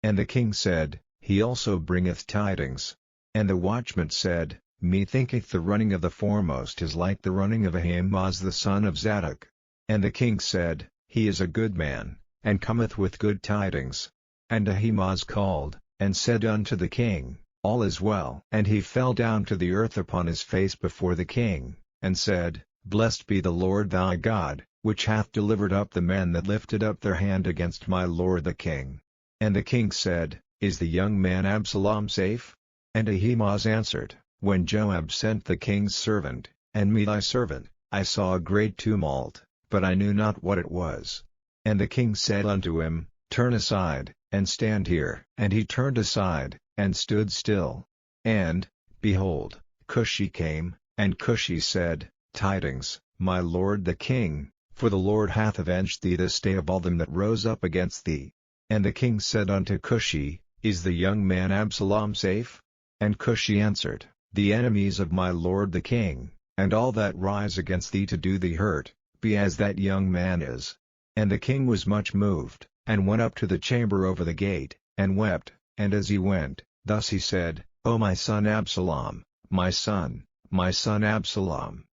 Speaker 1: And the king said, He also bringeth tidings. And the watchman said, Methinketh the running of the foremost is like the running of Ahimaaz the son of Zadok. And the king said, He is a good man, and cometh with good tidings. And Ahimaaz called, and said unto the king, All is well. And he fell down to the earth upon his face before the king, and said, Blessed be the Lord thy God, which hath delivered up the men that lifted up their hand against my lord the king. And the king said, Is the young man Absalom safe? And Ahimaaz answered, When Joab sent the king's servant, and me thy servant, I saw a great tumult, but I knew not what it was. And the king said unto him, Turn aside, and stand here. And he turned aside, and stood still. And, behold, Cushi came, and Cushi said, Tidings, my lord the king, for the Lord hath avenged thee this day of all them that rose up against thee. And the king said unto Cushi, Is the young man Absalom safe? And Cushi answered, The enemies of my lord the king, and all that rise against thee to do thee hurt, be as that young man is. And the king was much moved, and went up to the chamber over the gate, and wept, and as he went, thus he said, O my son Absalom, my son Absalom.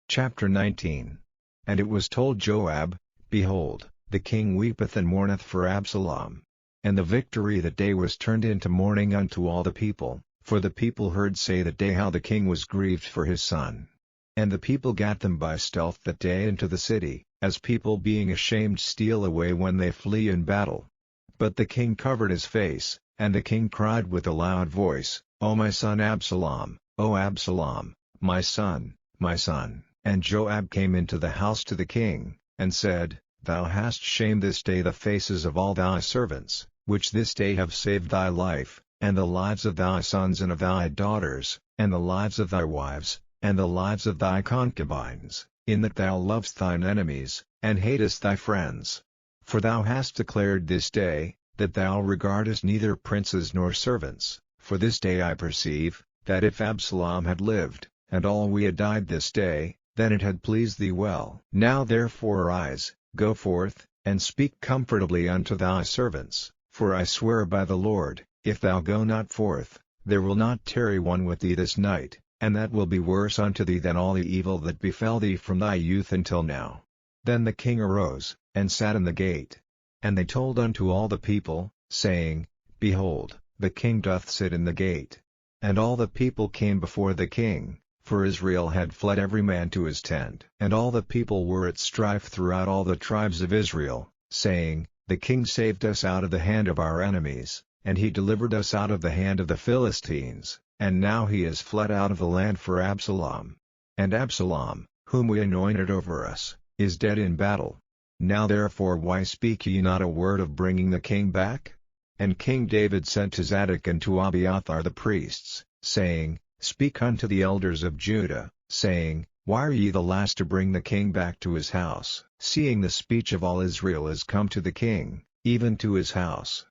Speaker 1: Chapter 19. And it was told Joab, Behold, the king weepeth and mourneth for Absalom. And the victory that day was turned into mourning unto all the people, for the people heard say that day how the king was grieved for his son. And the people gat them by stealth that day into the city, as people being ashamed steal away when they flee in battle. But the king covered his face, and the king cried with a loud voice, O my son Absalom, O Absalom, my son, my son. And Joab came into the house to the king, and said, Thou hast shamed this day the faces of all thy servants, which this day have saved thy life, and the lives of thy sons and of thy daughters, and the lives of thy wives, and the lives of thy concubines, in that thou lovest thine enemies, and hatest thy friends. For thou hast declared this day, that thou regardest neither princes nor servants, for this day I perceive, that if Absalom had lived, and all we had died this day, then it had pleased thee well. Now therefore arise, go forth, and speak comfortably unto thy servants, for I swear by the Lord, if thou go not forth, there will not tarry one with thee this night, and that will be worse unto thee than all the evil that befell thee from thy youth until now. Then the king arose, and sat in the gate. And they told unto all the people, saying, Behold, the king doth sit in the gate. And all the people came before the king, for Israel had fled every man to his tent. And all the people were at strife throughout all the tribes of Israel, saying, The king saved us out of the hand of our enemies, and he delivered us out of the hand of the Philistines, and now he is fled out of the land for Absalom. And Absalom, whom we anointed over us, is dead in battle. Now therefore why speak ye not a word of bringing the king back? And King David sent to Zadok and to Abiathar the priests, saying, Speak unto the elders of Judah, saying, Why are ye the last to bring the king back to his house, seeing the speech of all Israel is come to the king, even to his house?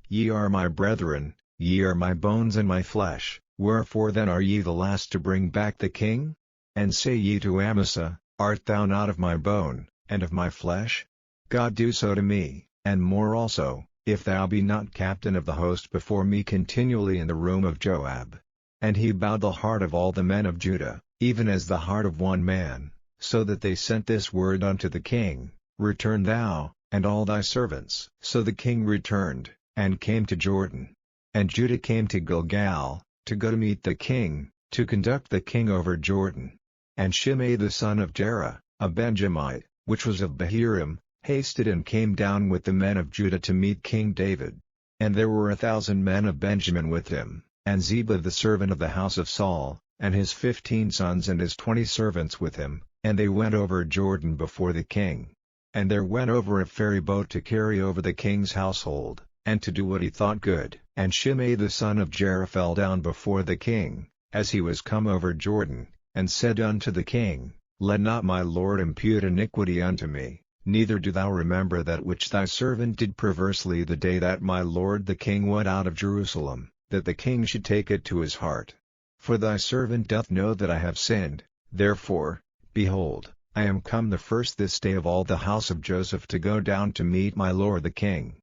Speaker 1: Ye are my brethren, ye are my bones and my flesh, wherefore then are ye the last to bring back the king? And say ye to Amasa, Art thou not of my bone, and of my flesh? God do so to me, and more also, if thou be not captain of the host before me continually in the room of Joab. And he bowed the heart of all the men of Judah, even as the heart of one man, so that they sent this word unto the king, Return thou, and all thy servants. So the king returned, and came to Jordan. And Judah came to Gilgal, to go to meet the king, to conduct the king over Jordan. And Shimei the son of Jerah, a Benjamite, which was of Bahurim, hasted and came down with the men of Judah to meet King David. And there were 1,000 men of Benjamin with him, and Ziba the servant of the house of Saul, and his 15 sons and his 20 servants with him, and they went over Jordan before the king. And there went over a ferry boat to carry over the king's household, and to do what he thought good. And Shimei the son of Jerah fell down before the king, as he was come over Jordan, and said unto the king, Let not my lord impute iniquity unto me, neither do thou remember that which thy servant did perversely the day that my lord the king went out of Jerusalem, that the king should take it to his heart. For thy servant doth know that I have sinned, therefore, behold, I am come the first this day of all the house of Joseph to go down to meet my lord the king.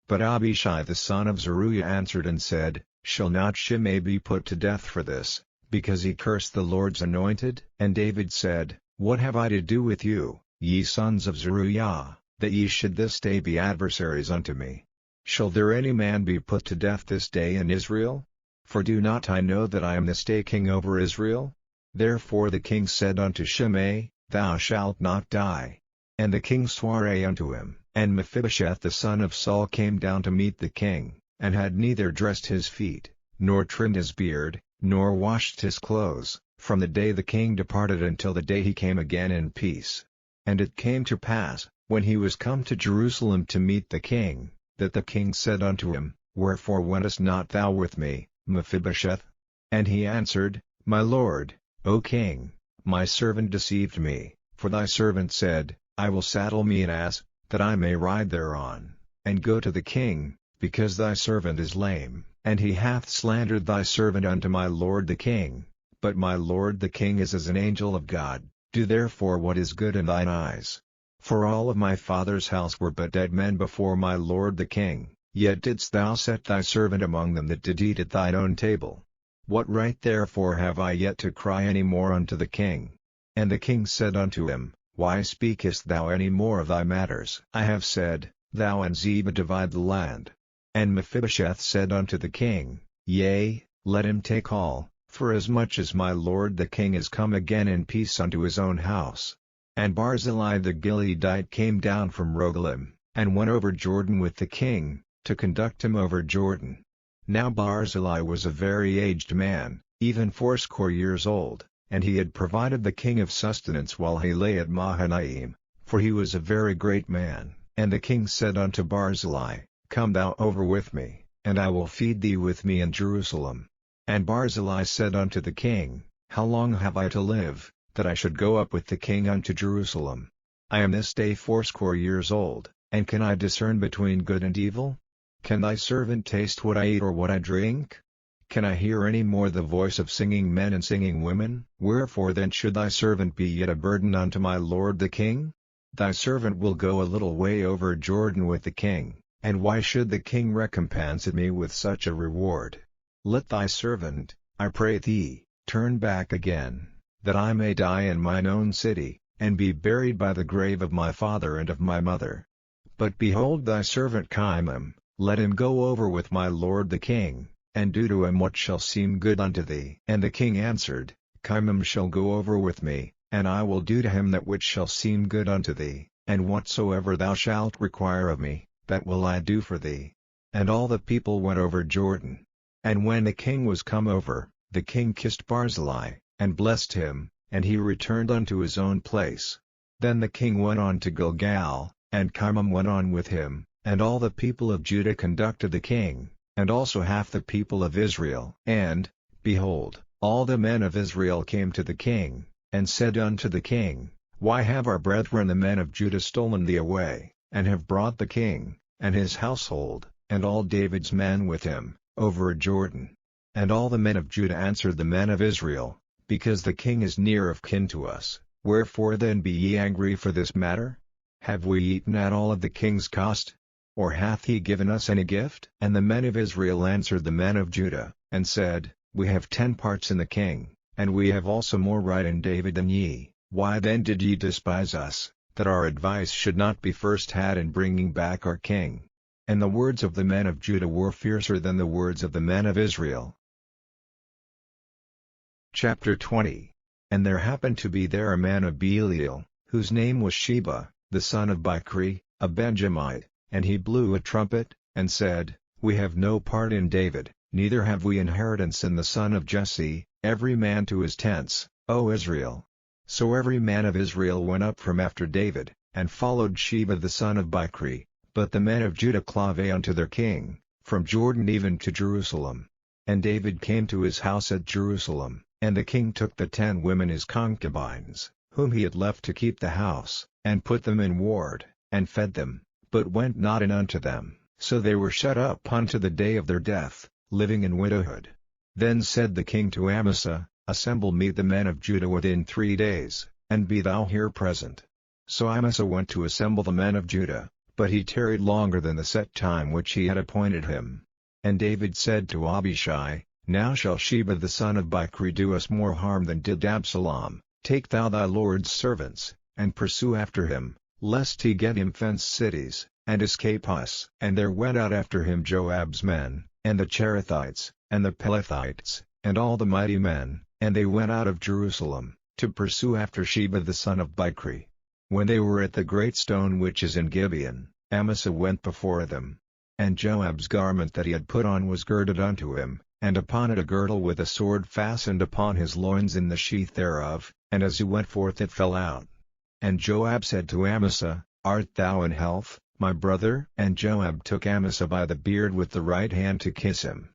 Speaker 1: But Abishai the son of Zeruiah answered and said, Shall not Shimei be put to death for this, because he cursed the Lord's anointed? And David said, What have I to do with you, ye sons of Zeruiah, that ye should this day be adversaries unto me? Shall there any man be put to death this day in Israel? For do not I know that I am this day king over Israel? Therefore the king said unto Shimei, Thou shalt not die. And the king sware unto him. And Mephibosheth the son of Saul came down to meet the king, and had neither dressed his feet, nor trimmed his beard, nor washed his clothes, from the day the king departed until the day he came again in peace. And it came to pass, when he was come to Jerusalem to meet the king, that the king said unto him, Wherefore wentest not thou with me, Mephibosheth? And he answered, My lord, O king, my servant deceived me, for thy servant said, I will saddle me an ass, that I may ride thereon, and go to the king, because thy servant is lame, and he hath slandered thy servant unto my lord the king. But my lord the king is as an angel of God, do therefore what is good in thine eyes. For all of my father's house were but dead men before my lord the king, yet didst thou set thy servant among them that did eat at thine own table. What right therefore have I yet to cry any more unto the king? And the king said unto him, Why speakest thou any more of thy matters? I have said, Thou and Ziba divide the land. And Mephibosheth said unto the king, Yea, let him take all, forasmuch as my lord the king is come again in peace unto his own house. And Barzillai the Gileadite came down from Rogelim, and went over Jordan with the king, to conduct him over Jordan. Now Barzillai was a very aged man, even 80 years old, and he had provided the king of sustenance while he lay at Mahanaim, for he was a very great man. And the king said unto Barzillai, Come thou over with me, and I will feed thee with me in Jerusalem. And Barzillai said unto the king, How long have I to live, that I should go up with the king unto Jerusalem? I am this day 80 years old, and can I discern between good and evil? Can thy servant taste what I eat or what I drink? Can I hear any more the voice of singing men and singing women? Wherefore then should thy servant be yet a burden unto my lord the king? Thy servant will go a little way over Jordan with the king, and why should the king recompense me with such a reward? Let thy servant, I pray thee, turn back again, that I may die in mine own city, and be buried by the grave of my father and of my mother. But behold thy servant Chimam, let him go over with my lord the king, and do to him what shall seem good unto thee. And the king answered, Chimam shall go over with me, and I will do to him that which shall seem good unto thee, and whatsoever thou shalt require of me, that will I do for thee. And all the people went over Jordan. And when the king was come over, the king kissed Barzillai, and blessed him, and he returned unto his own place. Then the king went on to Gilgal, and Chimam went on with him, and all the people of Judah conducted the king, and also half the people of Israel. And, behold, all the men of Israel came to the king, and said unto the king, Why have our brethren the men of Judah stolen thee away, and have brought the king, and his household, and all David's men with him, over Jordan? And all the men of Judah answered the men of Israel, Because the king is near of kin to us, wherefore then be ye angry for this matter? Have we eaten at all of the king's cost? Or hath he given us any gift? And the men of Israel answered the men of Judah, and said, We have 10 parts in the king, and we have also more right in David than ye. Why then did ye despise us, that our advice should not be first had in bringing back our king? And the words of the men of Judah were fiercer than the words of the men of Israel. Chapter 20. And there happened to be there a man of Belial, whose name was Sheba, the son of Bichri, a Benjamite, and he blew a trumpet, and said, We have no part in David, neither have we inheritance in the son of Jesse, every man to his tents, O Israel. So every man of Israel went up from after David, and followed Sheba the son of Bichri, but the men of Judah clave unto their king, from Jordan even to Jerusalem. And David came to his house at Jerusalem, and the king took the 10 women his concubines, whom he had left to keep the house, and put them in ward, and fed them, but went not in unto them, so they were shut up unto the day of their death, living in widowhood. Then said the king to Amasa, Assemble me the men of Judah within 3 days, and be thou here present. So Amasa went to assemble the men of Judah, but he tarried longer than the set time which he had appointed him. And David said to Abishai, Now shall Sheba the son of Bichri do us more harm than did Absalom. Take thou thy lord's servants, and pursue after him, lest he get him fenced cities, and escape us. And there went out after him Joab's men, and the Cherethites, and the Pelethites, and all the mighty men, and they went out of Jerusalem, to pursue after Sheba the son of Bichri. When they were at the great stone which is in Gibeon, Amasa went before them. And Joab's garment that he had put on was girded unto him, and upon it a girdle with a sword fastened upon his loins in the sheath thereof, and as he went forth it fell out. And Joab said to Amasa, Art thou in health, my brother? And Joab took Amasa by the beard with the right hand to kiss him.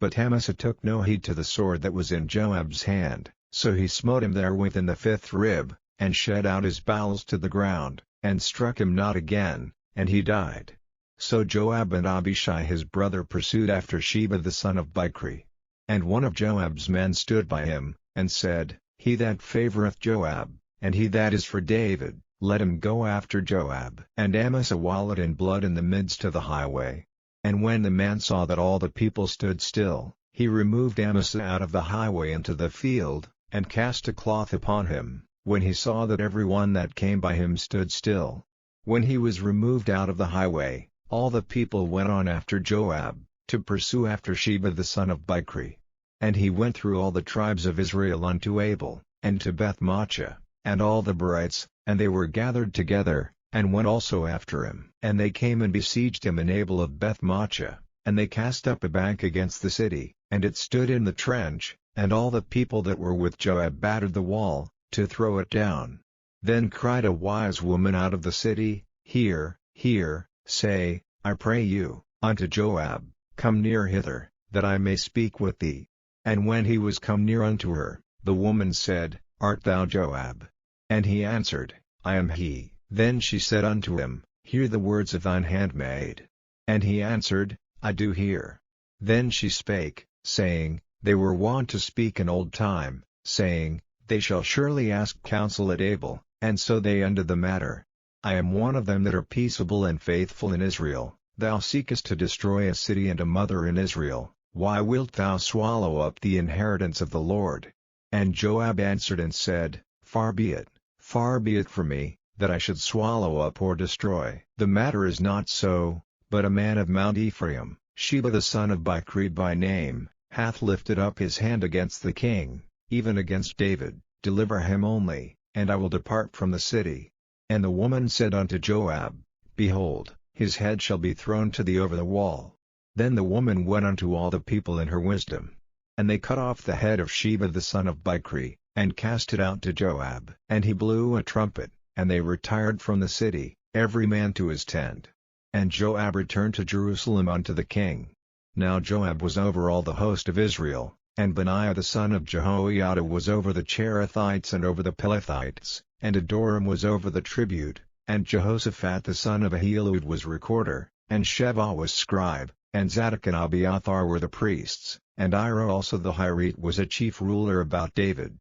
Speaker 1: But Amasa took no heed to the sword that was in Joab's hand, so he smote him therewith in the 5th rib, and shed out his bowels to the ground, and struck him not again, and he died. So Joab and Abishai his brother pursued after Sheba the son of Bichri. And one of Joab's men stood by him, and said, He that favoureth Joab, and he that is for David, let him go after Joab. And Amasa wallowed in blood in the midst of the highway. And when the man saw that all the people stood still, he removed Amasa out of the highway into the field, and cast a cloth upon him, when he saw that every one that came by him stood still. When he was removed out of the highway, all the people went on after Joab, to pursue after Sheba the son of Bichri. And he went through all the tribes of Israel unto Abel, and to Beth-maachah, and all the Berites, and they were gathered together, and went also after him. And they came and besieged him in Abel of Beth-maachah, and they cast up a bank against the city, and it stood in the trench, and all the people that were with Joab battered the wall, to throw it down. Then cried a wise woman out of the city, Hear, hear, say, I pray you, unto Joab, Come near hither, that I may speak with thee. And when he was come near unto her, the woman said, Art thou Joab? And he answered, I am he. Then she said unto him, Hear the words of thine handmaid. And he answered, I do hear. Then she spake, saying, They were wont to speak in old time, saying, They shall surely ask counsel at Abel, and so they ended the matter. I am one of them that are peaceable and faithful in Israel. Thou seekest to destroy a city and a mother in Israel. Why wilt thou swallow up the inheritance of the Lord? And Joab answered and said, Far be it from me, that I should swallow up or destroy. The matter is not so, but a man of Mount Ephraim, Sheba the son of Bichri by name, hath lifted up his hand against the king, even against David. Deliver him only, and I will depart from the city. And the woman said unto Joab, Behold, his head shall be thrown to thee over the wall. Then the woman went unto all the people in her wisdom. And they cut off the head of Sheba the son of Bichri, and cast it out to Joab. And he blew a trumpet, and they retired from the city, every man to his tent. And Joab returned to Jerusalem unto the king. Now Joab was over all the host of Israel, and Benaiah the son of Jehoiada was over the Cherethites and over the Pelethites, and Adoram was over the tribute, and Jehoshaphat the son of Ahilud was recorder, and Sheva was scribe, and Zadok and Abiathar were the priests, and Ira also the Hirite was a chief ruler about David.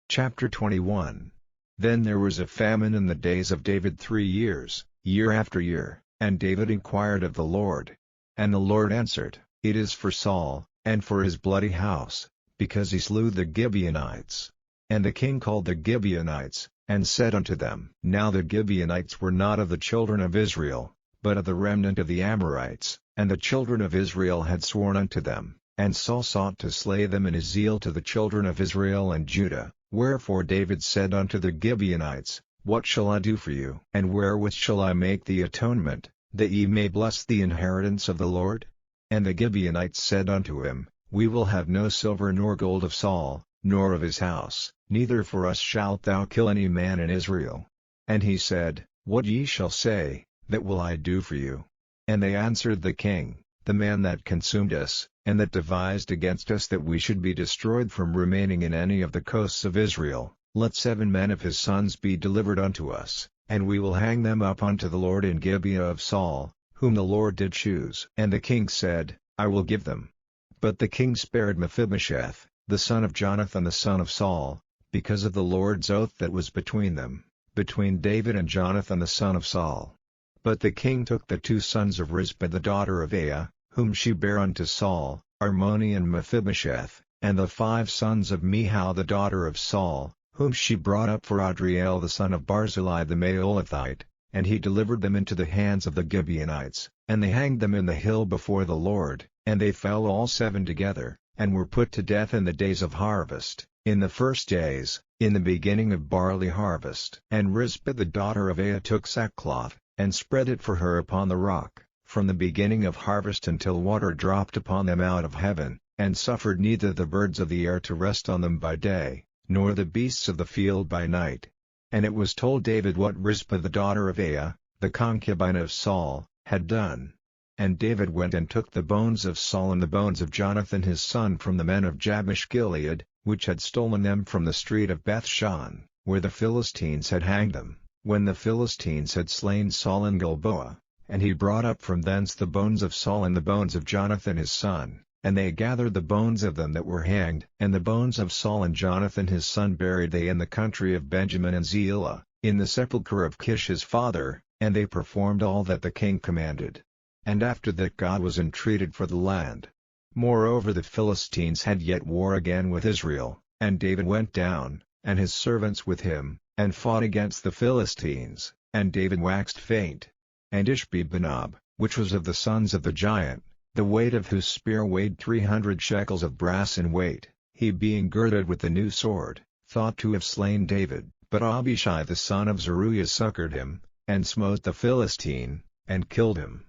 Speaker 1: Chapter 21. Then there was a famine in the days of David 3 years, year after year, and David inquired of the Lord. And the Lord answered, It is for Saul, and for his bloody house, because he slew the Gibeonites. And the king called the Gibeonites, and said unto them, Now the Gibeonites were not of the children of Israel, but of the remnant of the Amorites, and the children of Israel had sworn unto them, and Saul sought to slay them in his zeal to the children of Israel and Judah. Wherefore David said unto the Gibeonites, What shall I do for you? And wherewith shall I make the atonement, that ye may bless the inheritance of the Lord? And the Gibeonites said unto him, We will have no silver nor gold of Saul, nor of his house, neither for us shalt thou kill any man in Israel. And he said, What ye shall say, that will I do for you. And they answered the king, The man that consumed us, and that devised against us that we should be destroyed from remaining in any of the coasts of Israel, let 7 men of his sons be delivered unto us, and we will hang them up unto the Lord in Gibeah of Saul, whom the Lord did choose. And the king said, I will give them. But the king spared Mephibosheth, the son of Jonathan the son of Saul, because of the Lord's oath that was between them, between David and Jonathan the son of Saul. But the king took the 2 sons of Rizpah the daughter of Aiah, whom she bare unto Saul, Armoni and Mephibosheth, and the 5 sons of Michal the daughter of Saul, whom she brought up for Adriel the son of Barzillai the Maolathite, and he delivered them into the hands of the Gibeonites, and they hanged them in the hill before the Lord, and they fell all 7 together, and were put to death in the days of harvest, in the first days, in the beginning of barley harvest. And Rizpah the daughter of Aiah took sackcloth, and spread it for her upon the rock, from the beginning of harvest until water dropped upon them out of heaven, and suffered neither the birds of the air to rest on them by day, nor the beasts of the field by night. And it was told David what Rizpah the daughter of Aiah, the concubine of Saul, had done. And David went and took the bones of Saul and the bones of Jonathan his son from the men of Jabesh Gilead, which had stolen them from the street of Bethshan, where the Philistines had hanged them, when the Philistines had slain Saul in Gilboa. And he brought up from thence the bones of Saul and the bones of Jonathan his son, and they gathered the bones of them that were hanged. And the bones of Saul and Jonathan his son buried they in the country of Benjamin and Zeelah, in the sepulchre of Kish his father, and they performed all that the king commanded. And after that God was entreated for the land. Moreover the Philistines had yet war again with Israel, and David went down, and his servants with him, and fought against the Philistines, and David waxed faint. And Ishbi-Benob, which was of the sons of the giant, the weight of whose spear weighed 300 shekels of brass in weight, he being girded with the new sword, thought to have slain David. But Abishai the son of Zeruiah succored him, and smote the Philistine, and killed him.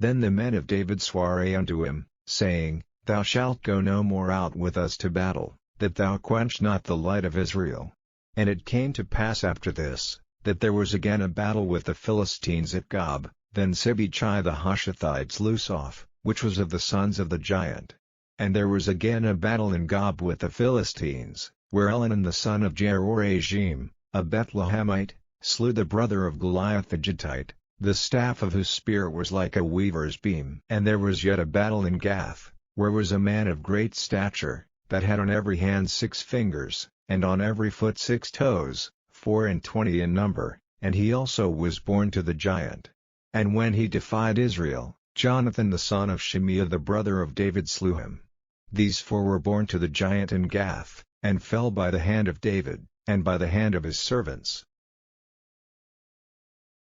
Speaker 1: Then the men of David sware unto him, saying, Thou shalt go no more out with us to battle, that thou quench not the light of Israel. And it came to pass after this, that there was again a battle with the Philistines at Gob. Then Sibbechai the Hushathite slew Soph, which was of the sons of the giant. And there was again a battle in Gob with the Philistines, where Elhanan the son of Jehorazim, a Bethlehemite, slew the brother of Goliath the Gittite, the staff of whose spear was like a weaver's beam. And there was yet a battle in Gath, where was a man of great stature, that had on every hand 6 fingers, and on every foot 6 toes, 24 in number, and he also was born to the giant. And when he defied Israel, Jonathan the son of Shimeah the brother of David slew him. These 4 were born to the giant in Gath, and fell by the hand of David, and by the hand of his servants.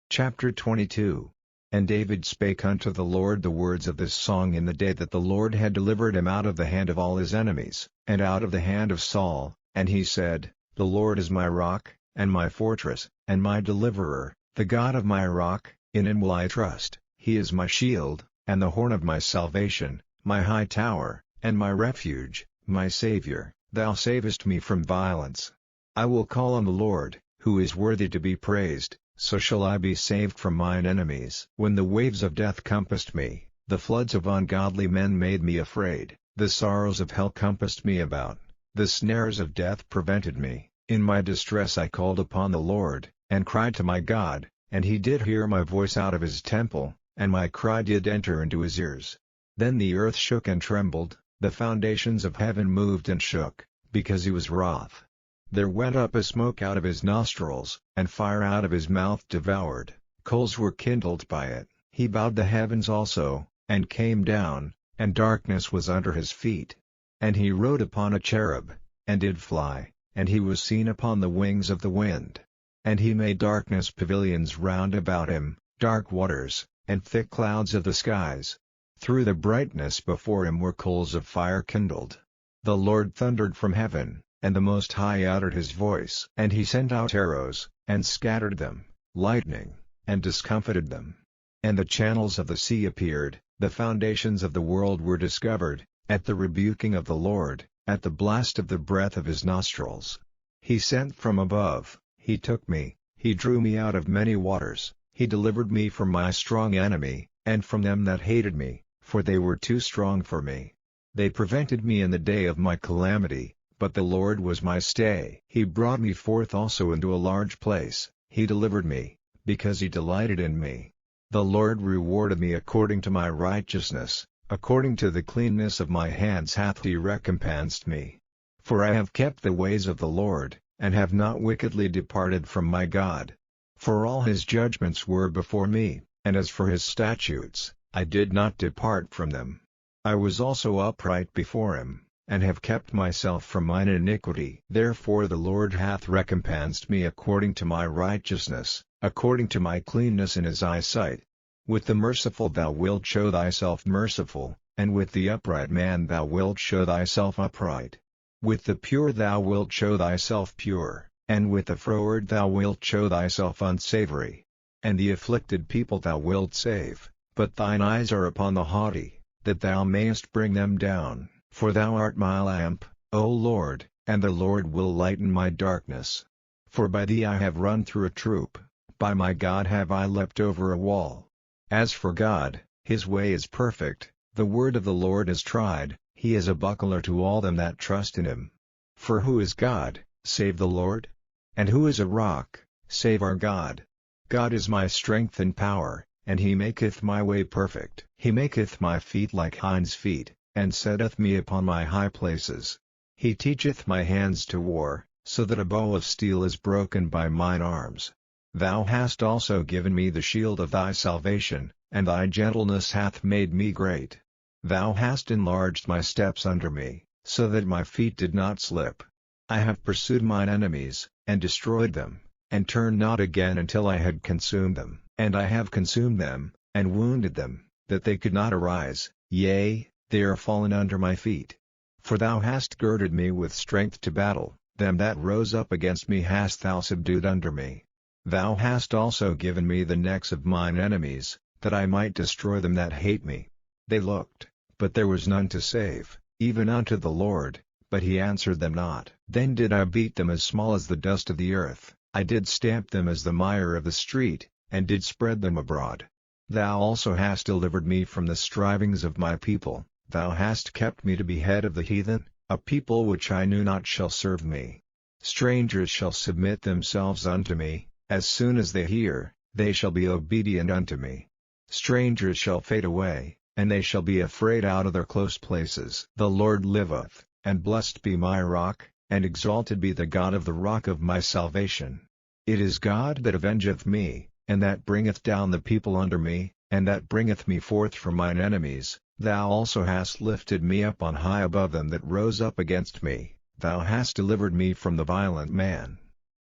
Speaker 1: Chapter 22. And David spake unto the Lord the words of this song in the day that the Lord had delivered him out of the hand of all his enemies, and out of the hand of Saul. And he said, The Lord is my rock, and my fortress, and my deliverer, the God of my rock, in him will I trust. He is my shield, and the horn of my salvation, my high tower, and my refuge, my Saviour. Thou savest me from violence. I will call on the Lord, who is worthy to be praised, so shall I be saved from mine enemies. When the waves of death compassed me, the floods of ungodly men made me afraid, the sorrows of hell compassed me about, the snares of death prevented me. In my distress I called upon the Lord, and cried to my God, and he did hear my voice out of his temple, and my cry did enter into his ears. Then the earth shook and trembled, the foundations of heaven moved and shook, because he was wroth. There went up a smoke out of his nostrils, and fire out of his mouth devoured, coals were kindled by it. He bowed the heavens also, and came down, and darkness was under his feet. And he rode upon a cherub, and did fly, and he was seen upon the wings of the wind. And he made darkness pavilions round about him, dark waters, and thick clouds of the skies. Through the brightness before him were coals of fire kindled. The Lord thundered from heaven, and the Most High uttered his voice. And he sent out arrows, and scattered them, lightning, and discomfited them. And the channels of the sea appeared, the foundations of the world were discovered, at the rebuking of the Lord, at the blast of the breath of his nostrils. He sent from above, he took me, he drew me out of many waters, he delivered me from my strong enemy, and from them that hated me, for they were too strong for me. They prevented me in the day of my calamity, but the Lord was my stay. He brought me forth also into a large place, He delivered me, because he delighted in me. The Lord rewarded me according to my righteousness, according to the cleanness of my hands hath he recompensed me. For I have kept the ways of the Lord, and have not wickedly departed from my God. For all his judgments were before me, and as for his statutes, I did not depart from them. I was also upright before him, and have kept myself from mine iniquity. Therefore the Lord hath recompensed me according to my righteousness, according to my cleanness in his eyesight. With the merciful thou wilt show thyself merciful, and with the upright man thou wilt show thyself upright. With the pure thou wilt show thyself pure, and with the froward thou wilt show thyself unsavory. And the afflicted people thou wilt save, but thine eyes are upon the haughty, that thou mayest bring them down. For thou art my lamp, O Lord, and the Lord will lighten my darkness. For by thee I have run through a troop, by my God have I leapt over a wall. As for God, his way is perfect, the word of the Lord is tried, he is a buckler to all them that trust in him. For who is God, save the Lord? And who is a rock, save our God? God is my strength and power, and he maketh my way perfect. He maketh my feet like hinds' feet, and setteth me upon my high places. He teacheth my hands to war, so that a bow of steel is broken by mine arms. Thou hast also given me the shield of thy salvation, and thy gentleness hath made me great. Thou hast enlarged my steps under me, so that my feet did not slip. I have pursued mine enemies, and destroyed them, and turned not again until I had consumed them. And I have consumed them, and wounded them, that they could not arise, yea, they are fallen under my feet. For thou hast girded me with strength to battle, them that rose up against me hast thou subdued under me. Thou hast also given me the necks of mine enemies, that I might destroy them that hate me. They looked, but there was none to save, even unto the Lord, but he answered them not. Then did I beat them as small as the dust of the earth, I did stamp them as the mire of the street, and did spread them abroad. Thou also hast delivered me from the strivings of my people, thou hast kept me to be head of the heathen, a people which I knew not shall serve me. Strangers shall submit themselves unto me, as soon as they hear, they shall be obedient unto me. Strangers shall fade away, and they shall be afraid out of their close places. The Lord liveth, and blessed be my rock, and exalted be the God of the rock of my salvation. It is God that avengeth me, and that bringeth down the people under me, and that bringeth me forth from mine enemies. Thou also hast lifted me up on high above them that rose up against me, thou hast delivered me from the violent man.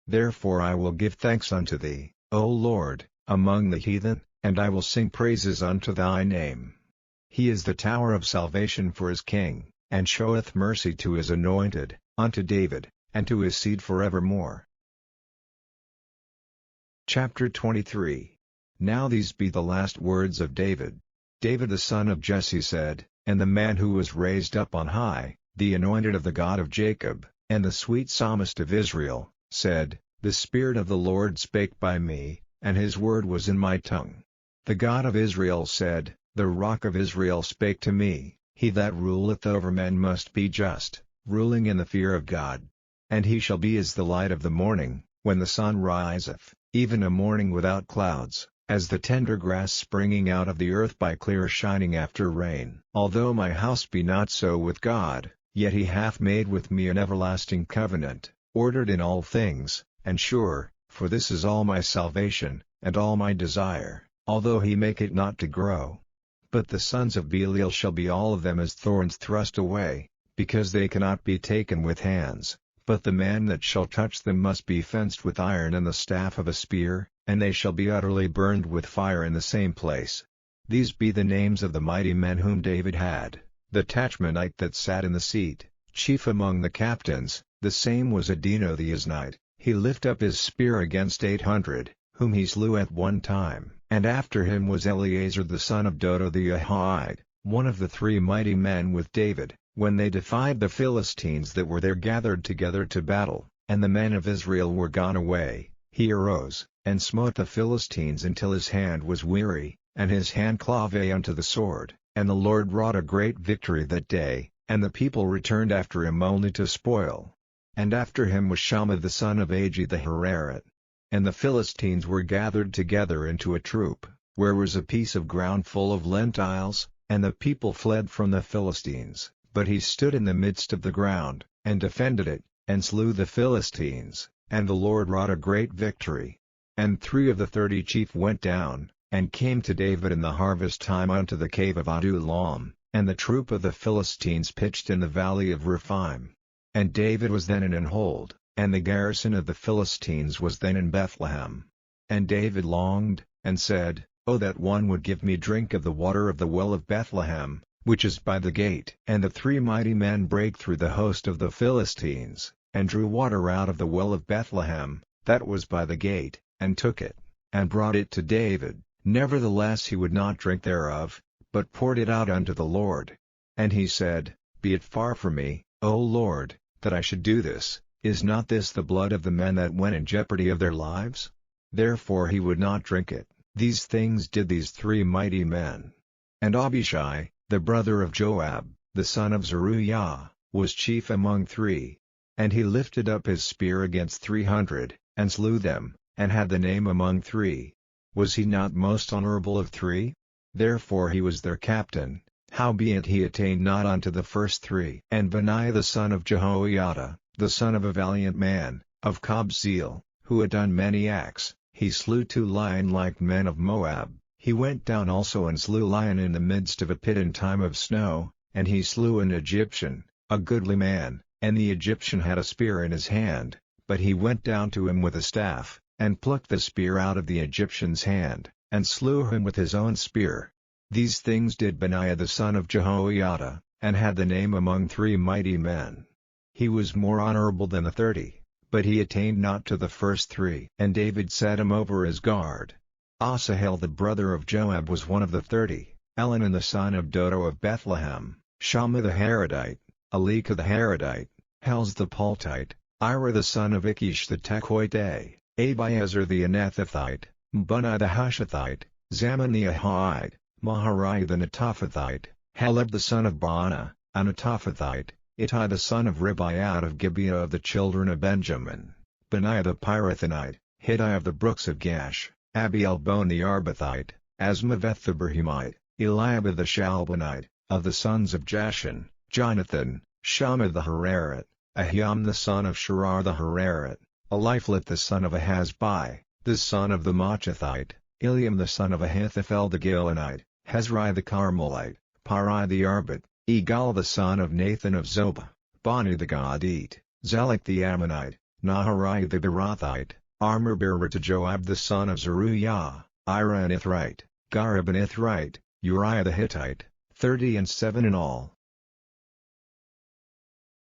Speaker 1: Therefore I will give thanks unto thee, O Lord, among the heathen, and I will sing praises unto thy name. He is the tower of salvation for his king, and showeth mercy to his anointed, unto David, and to his seed forevermore. Chapter 23. Now these be the last words of David. David the son of Jesse said, and the man who was raised up on high, the anointed of the God of Jacob, and the sweet psalmist of Israel, said, The Spirit of the Lord spake by me, and his word was in my tongue. The God of Israel said, The Rock of Israel spake to me, He that ruleth over men must be just, ruling in the fear of God. And he shall be as the light of the morning, when the sun riseth, even a morning without clouds, as the tender grass springing out of the earth by clear shining after rain. Although my house be not so with God, yet he hath made with me an everlasting covenant, ordered in all things, and sure, for this is all my salvation, and all my desire, although he make it not to grow. But the sons of Belial shall be all of them as thorns thrust away, because they cannot be taken with hands, but the man that shall touch them must be fenced with iron and the staff of a spear, and they shall be utterly burned with fire in the same place. These be the names of the mighty men whom David had: the Tachmonite that sat in the seat, chief among the captains, the same was Adino the Eznite. He lift up his spear against 800, whom he slew at one time. And after him was Eleazar the son of Dodo the Ahite, one of the 3 mighty men with David, when they defied the Philistines that were there gathered together to battle, and the men of Israel were gone away. He arose, and smote the Philistines until his hand was weary, and his hand clave unto the sword, and the Lord wrought a great victory that day, and the people returned after him only to spoil. And after him was Shammah the son of Agi the Hararite. And the Philistines were gathered together into a troop, where was a piece of ground full of lentiles, and the people fled from the Philistines. But he stood in the midst of the ground, and defended it, and slew the Philistines, and the Lord wrought a great victory. And 3 of the 30 chief went down, and came to David in the harvest time unto the cave of Adullam, and the troop of the Philistines pitched in the valley of Rephaim. And David was then in an hold, and the garrison of the Philistines was then in Bethlehem. And David longed, and said, O that one would give me drink of the water of the well of Bethlehem, which is by the gate. And the 3 mighty men brake through the host of the Philistines, and drew water out of the well of Bethlehem, that was by the gate, and took it, and brought it to David. Nevertheless he would not drink thereof, but poured it out unto the Lord. And he said, Be it far from me, O Lord, that I should do this. Is not this the blood of the men that went in jeopardy of their lives? Therefore he would not drink it. These things did these 3 mighty men. And Abishai, the brother of Joab, the son of Zeruiah, was chief among 3. And he lifted up his spear against 300, and slew them, and had the name among 3. Was he not most honorable of 3? Therefore he was their captain, howbeit he attained not unto the first 3. And Benaiah the son of Jehoiada, the son of a valiant man, of Kabzeel, who had done many acts, he slew 2 lion-like men of Moab. He went down also and slew a lion in the midst of a pit in time of snow, and he slew an Egyptian, a goodly man, and the Egyptian had a spear in his hand, but he went down to him with a staff, and plucked the spear out of the Egyptian's hand, and slew him with his own spear. These things did Benaiah the son of Jehoiada, and had the name among 3 mighty men. He was more honorable than the 30, but he attained not to the first 3. And David set him over his guard. Asahel the brother of Joab was one of the 30, Elhanan the son of Dodo of Bethlehem, Shammah the Harodite, Elika the Harodite, Helz the Paltite, Ira the son of Ikish the Tekoite, Abiezer the Anathothite, Bunai the Hushathite, Zaman the Ahite, Maharai the Netophathite, Heleb the son of Baanah, a Netophathite, Ittai the son of Ribai out of Gibeah of the children of Benjamin, Benaiah the Pirathonite, Hiddai of the brooks of Gash, Abielbon the Arbathite, Asmaveth the Berhemite, Eliab the Shalbonite, of the sons of Jashan, Jonathan, Shammah the Hararite, Ahiam the son of Sharar the Hararite, Eliphalet the son of Ahasbai, the son of the Machathite, Eliam the son of Ahithophel the Gilonite, Hezrai the Carmelite, Parai the Arbit, Egal the son of Nathan of Zobah, Bani the Gadite, Zelek the Ammonite, Naharai the Berothite, Armor-bearer to Joab the son of Zeruiah, Ira an Ithrite, Gareb an Ithrite, Uriah the Hittite, 37 in all.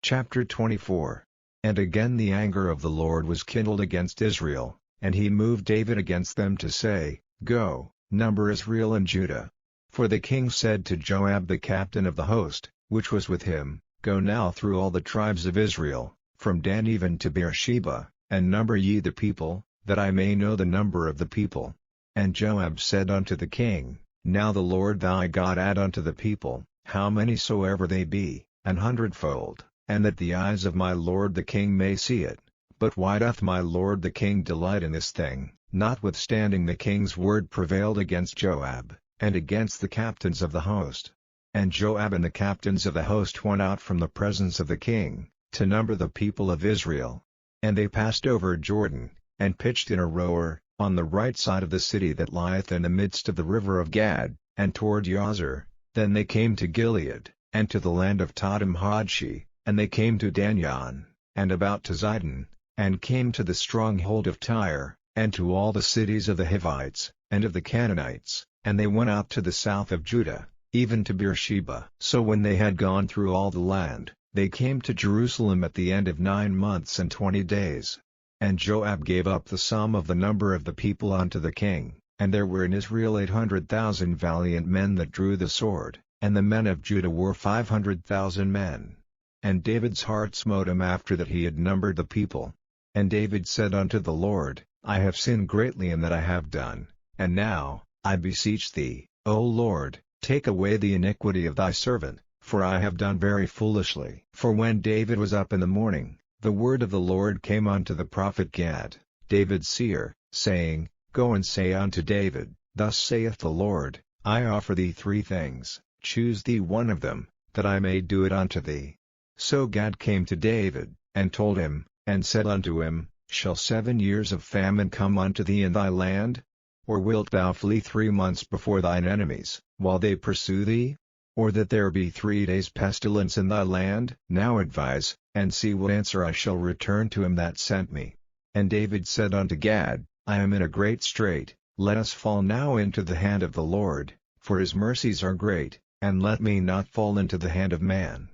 Speaker 1: Chapter 24. And again the anger of the Lord was kindled against Israel, and he moved David against them to say, Go, number Israel and Judah. For the king said to Joab the captain of the host, which was with him, Go now through all the tribes of Israel, from Dan even to Beersheba, and number ye the people, that I may know the number of the people. And Joab said unto the king, Now the Lord thy God add unto the people, how many soever they be, 100-fold, and that the eyes of my lord the king may see it. But why doth my lord the king delight in this thing? Notwithstanding the king's word prevailed against Joab, and against the captains of the host. And Joab and the captains of the host went out from the presence of the king, to number the people of Israel. And they passed over Jordan, and pitched in Aroer, on the right side of the city that lieth in the midst of the river of Gad, and toward Yazer. Then they came to Gilead, and to the land of Tadam-Hodshi, and they came to Danyan, and about to Zidon, and came to the stronghold of Tyre, and to all the cities of the Hivites, and of the Canaanites, and they went out to the south of Judah, even to Beersheba. So when they had gone through all the land, they came to Jerusalem at the end of 9 months and 20 days. And Joab gave up the sum of the number of the people unto the king, and there were in Israel 800,000 valiant men that drew the sword, and the men of Judah were 500,000 men. And David's heart smote him after that he had numbered the people. And David said unto the Lord, I have sinned greatly in that I have done, and now, I beseech thee, O Lord, take away the iniquity of thy servant, for I have done very foolishly. For when David was up in the morning, the word of the Lord came unto the prophet Gad, David's seer, saying, Go and say unto David, Thus saith the Lord, I offer thee 3 things, choose thee one of them, that I may do it unto thee. So Gad came to David, and told him, and said unto him, Shall 7 years of famine come unto thee in thy land? Or wilt thou flee 3 months before thine enemies, while they pursue thee? Or that there be 3 days pestilence in thy land? Now advise, and see what answer I shall return to him that sent me. And David said unto Gad, I am in a great strait, let us fall now into the hand of the Lord, for his mercies are great, and let me not fall into the hand of man.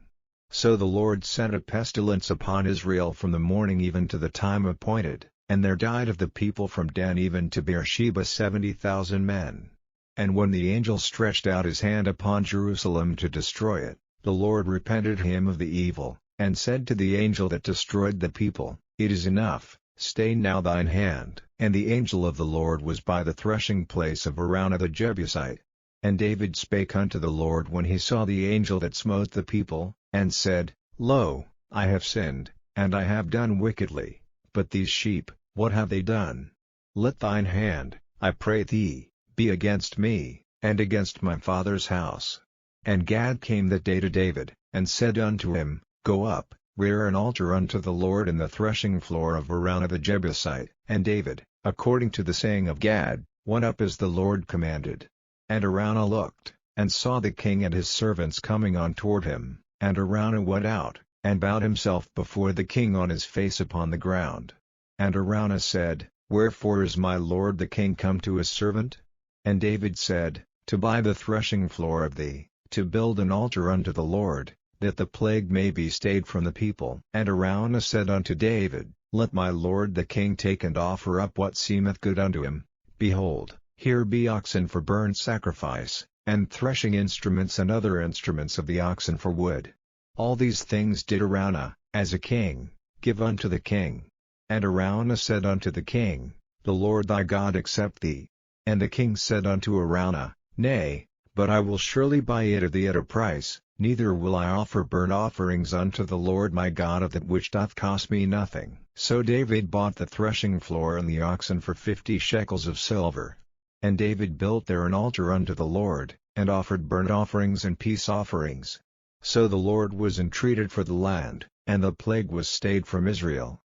Speaker 1: So the Lord sent a pestilence upon Israel from the morning even to the time appointed, and there died of the people from Dan even to Beersheba 70,000 men. And when the angel stretched out his hand upon Jerusalem to destroy it, the Lord repented him of the evil, and said to the angel that destroyed the people, It is enough, stay now thine hand. And the angel of the Lord was by the threshing place of Araunah the Jebusite. And David spake unto the Lord when he saw the angel that smote the people, and said, Lo, I have sinned, and I have done wickedly, but these sheep, what have they done? Let thine hand, I pray thee, be against me, and against my father's house. And Gad came that day to David, and said unto him, Go up, rear an altar unto the Lord in the threshing floor of Araunah the Jebusite. And David, according to the saying of Gad, went up as the Lord commanded. And Araunah looked, and saw the king and his servants coming on toward him, and Araunah went out, and bowed himself before the king on his face upon the ground. And Araunah said, Wherefore is my lord the king come to his servant? And David said, To buy the threshing floor of thee, to build an altar unto the Lord, that the plague may be stayed from the people. And Araunah said unto David, Let my lord the king take and offer up what seemeth good unto him. Behold, here be oxen for burnt sacrifice, and threshing instruments and other instruments of the oxen for wood. All these things did Araunah, as a king, give unto the king. And Araunah said unto the king, The Lord thy God accept thee. And the king said unto Araunah, Nay, but I will surely buy it of thee at a price, neither will I offer burnt offerings unto the Lord my God of that which doth cost me nothing. So David bought the threshing floor and the oxen for 50 shekels of silver. And David built there an altar unto the Lord, and offered burnt offerings and peace offerings. So the Lord was entreated for the land, and the plague was stayed from Israel.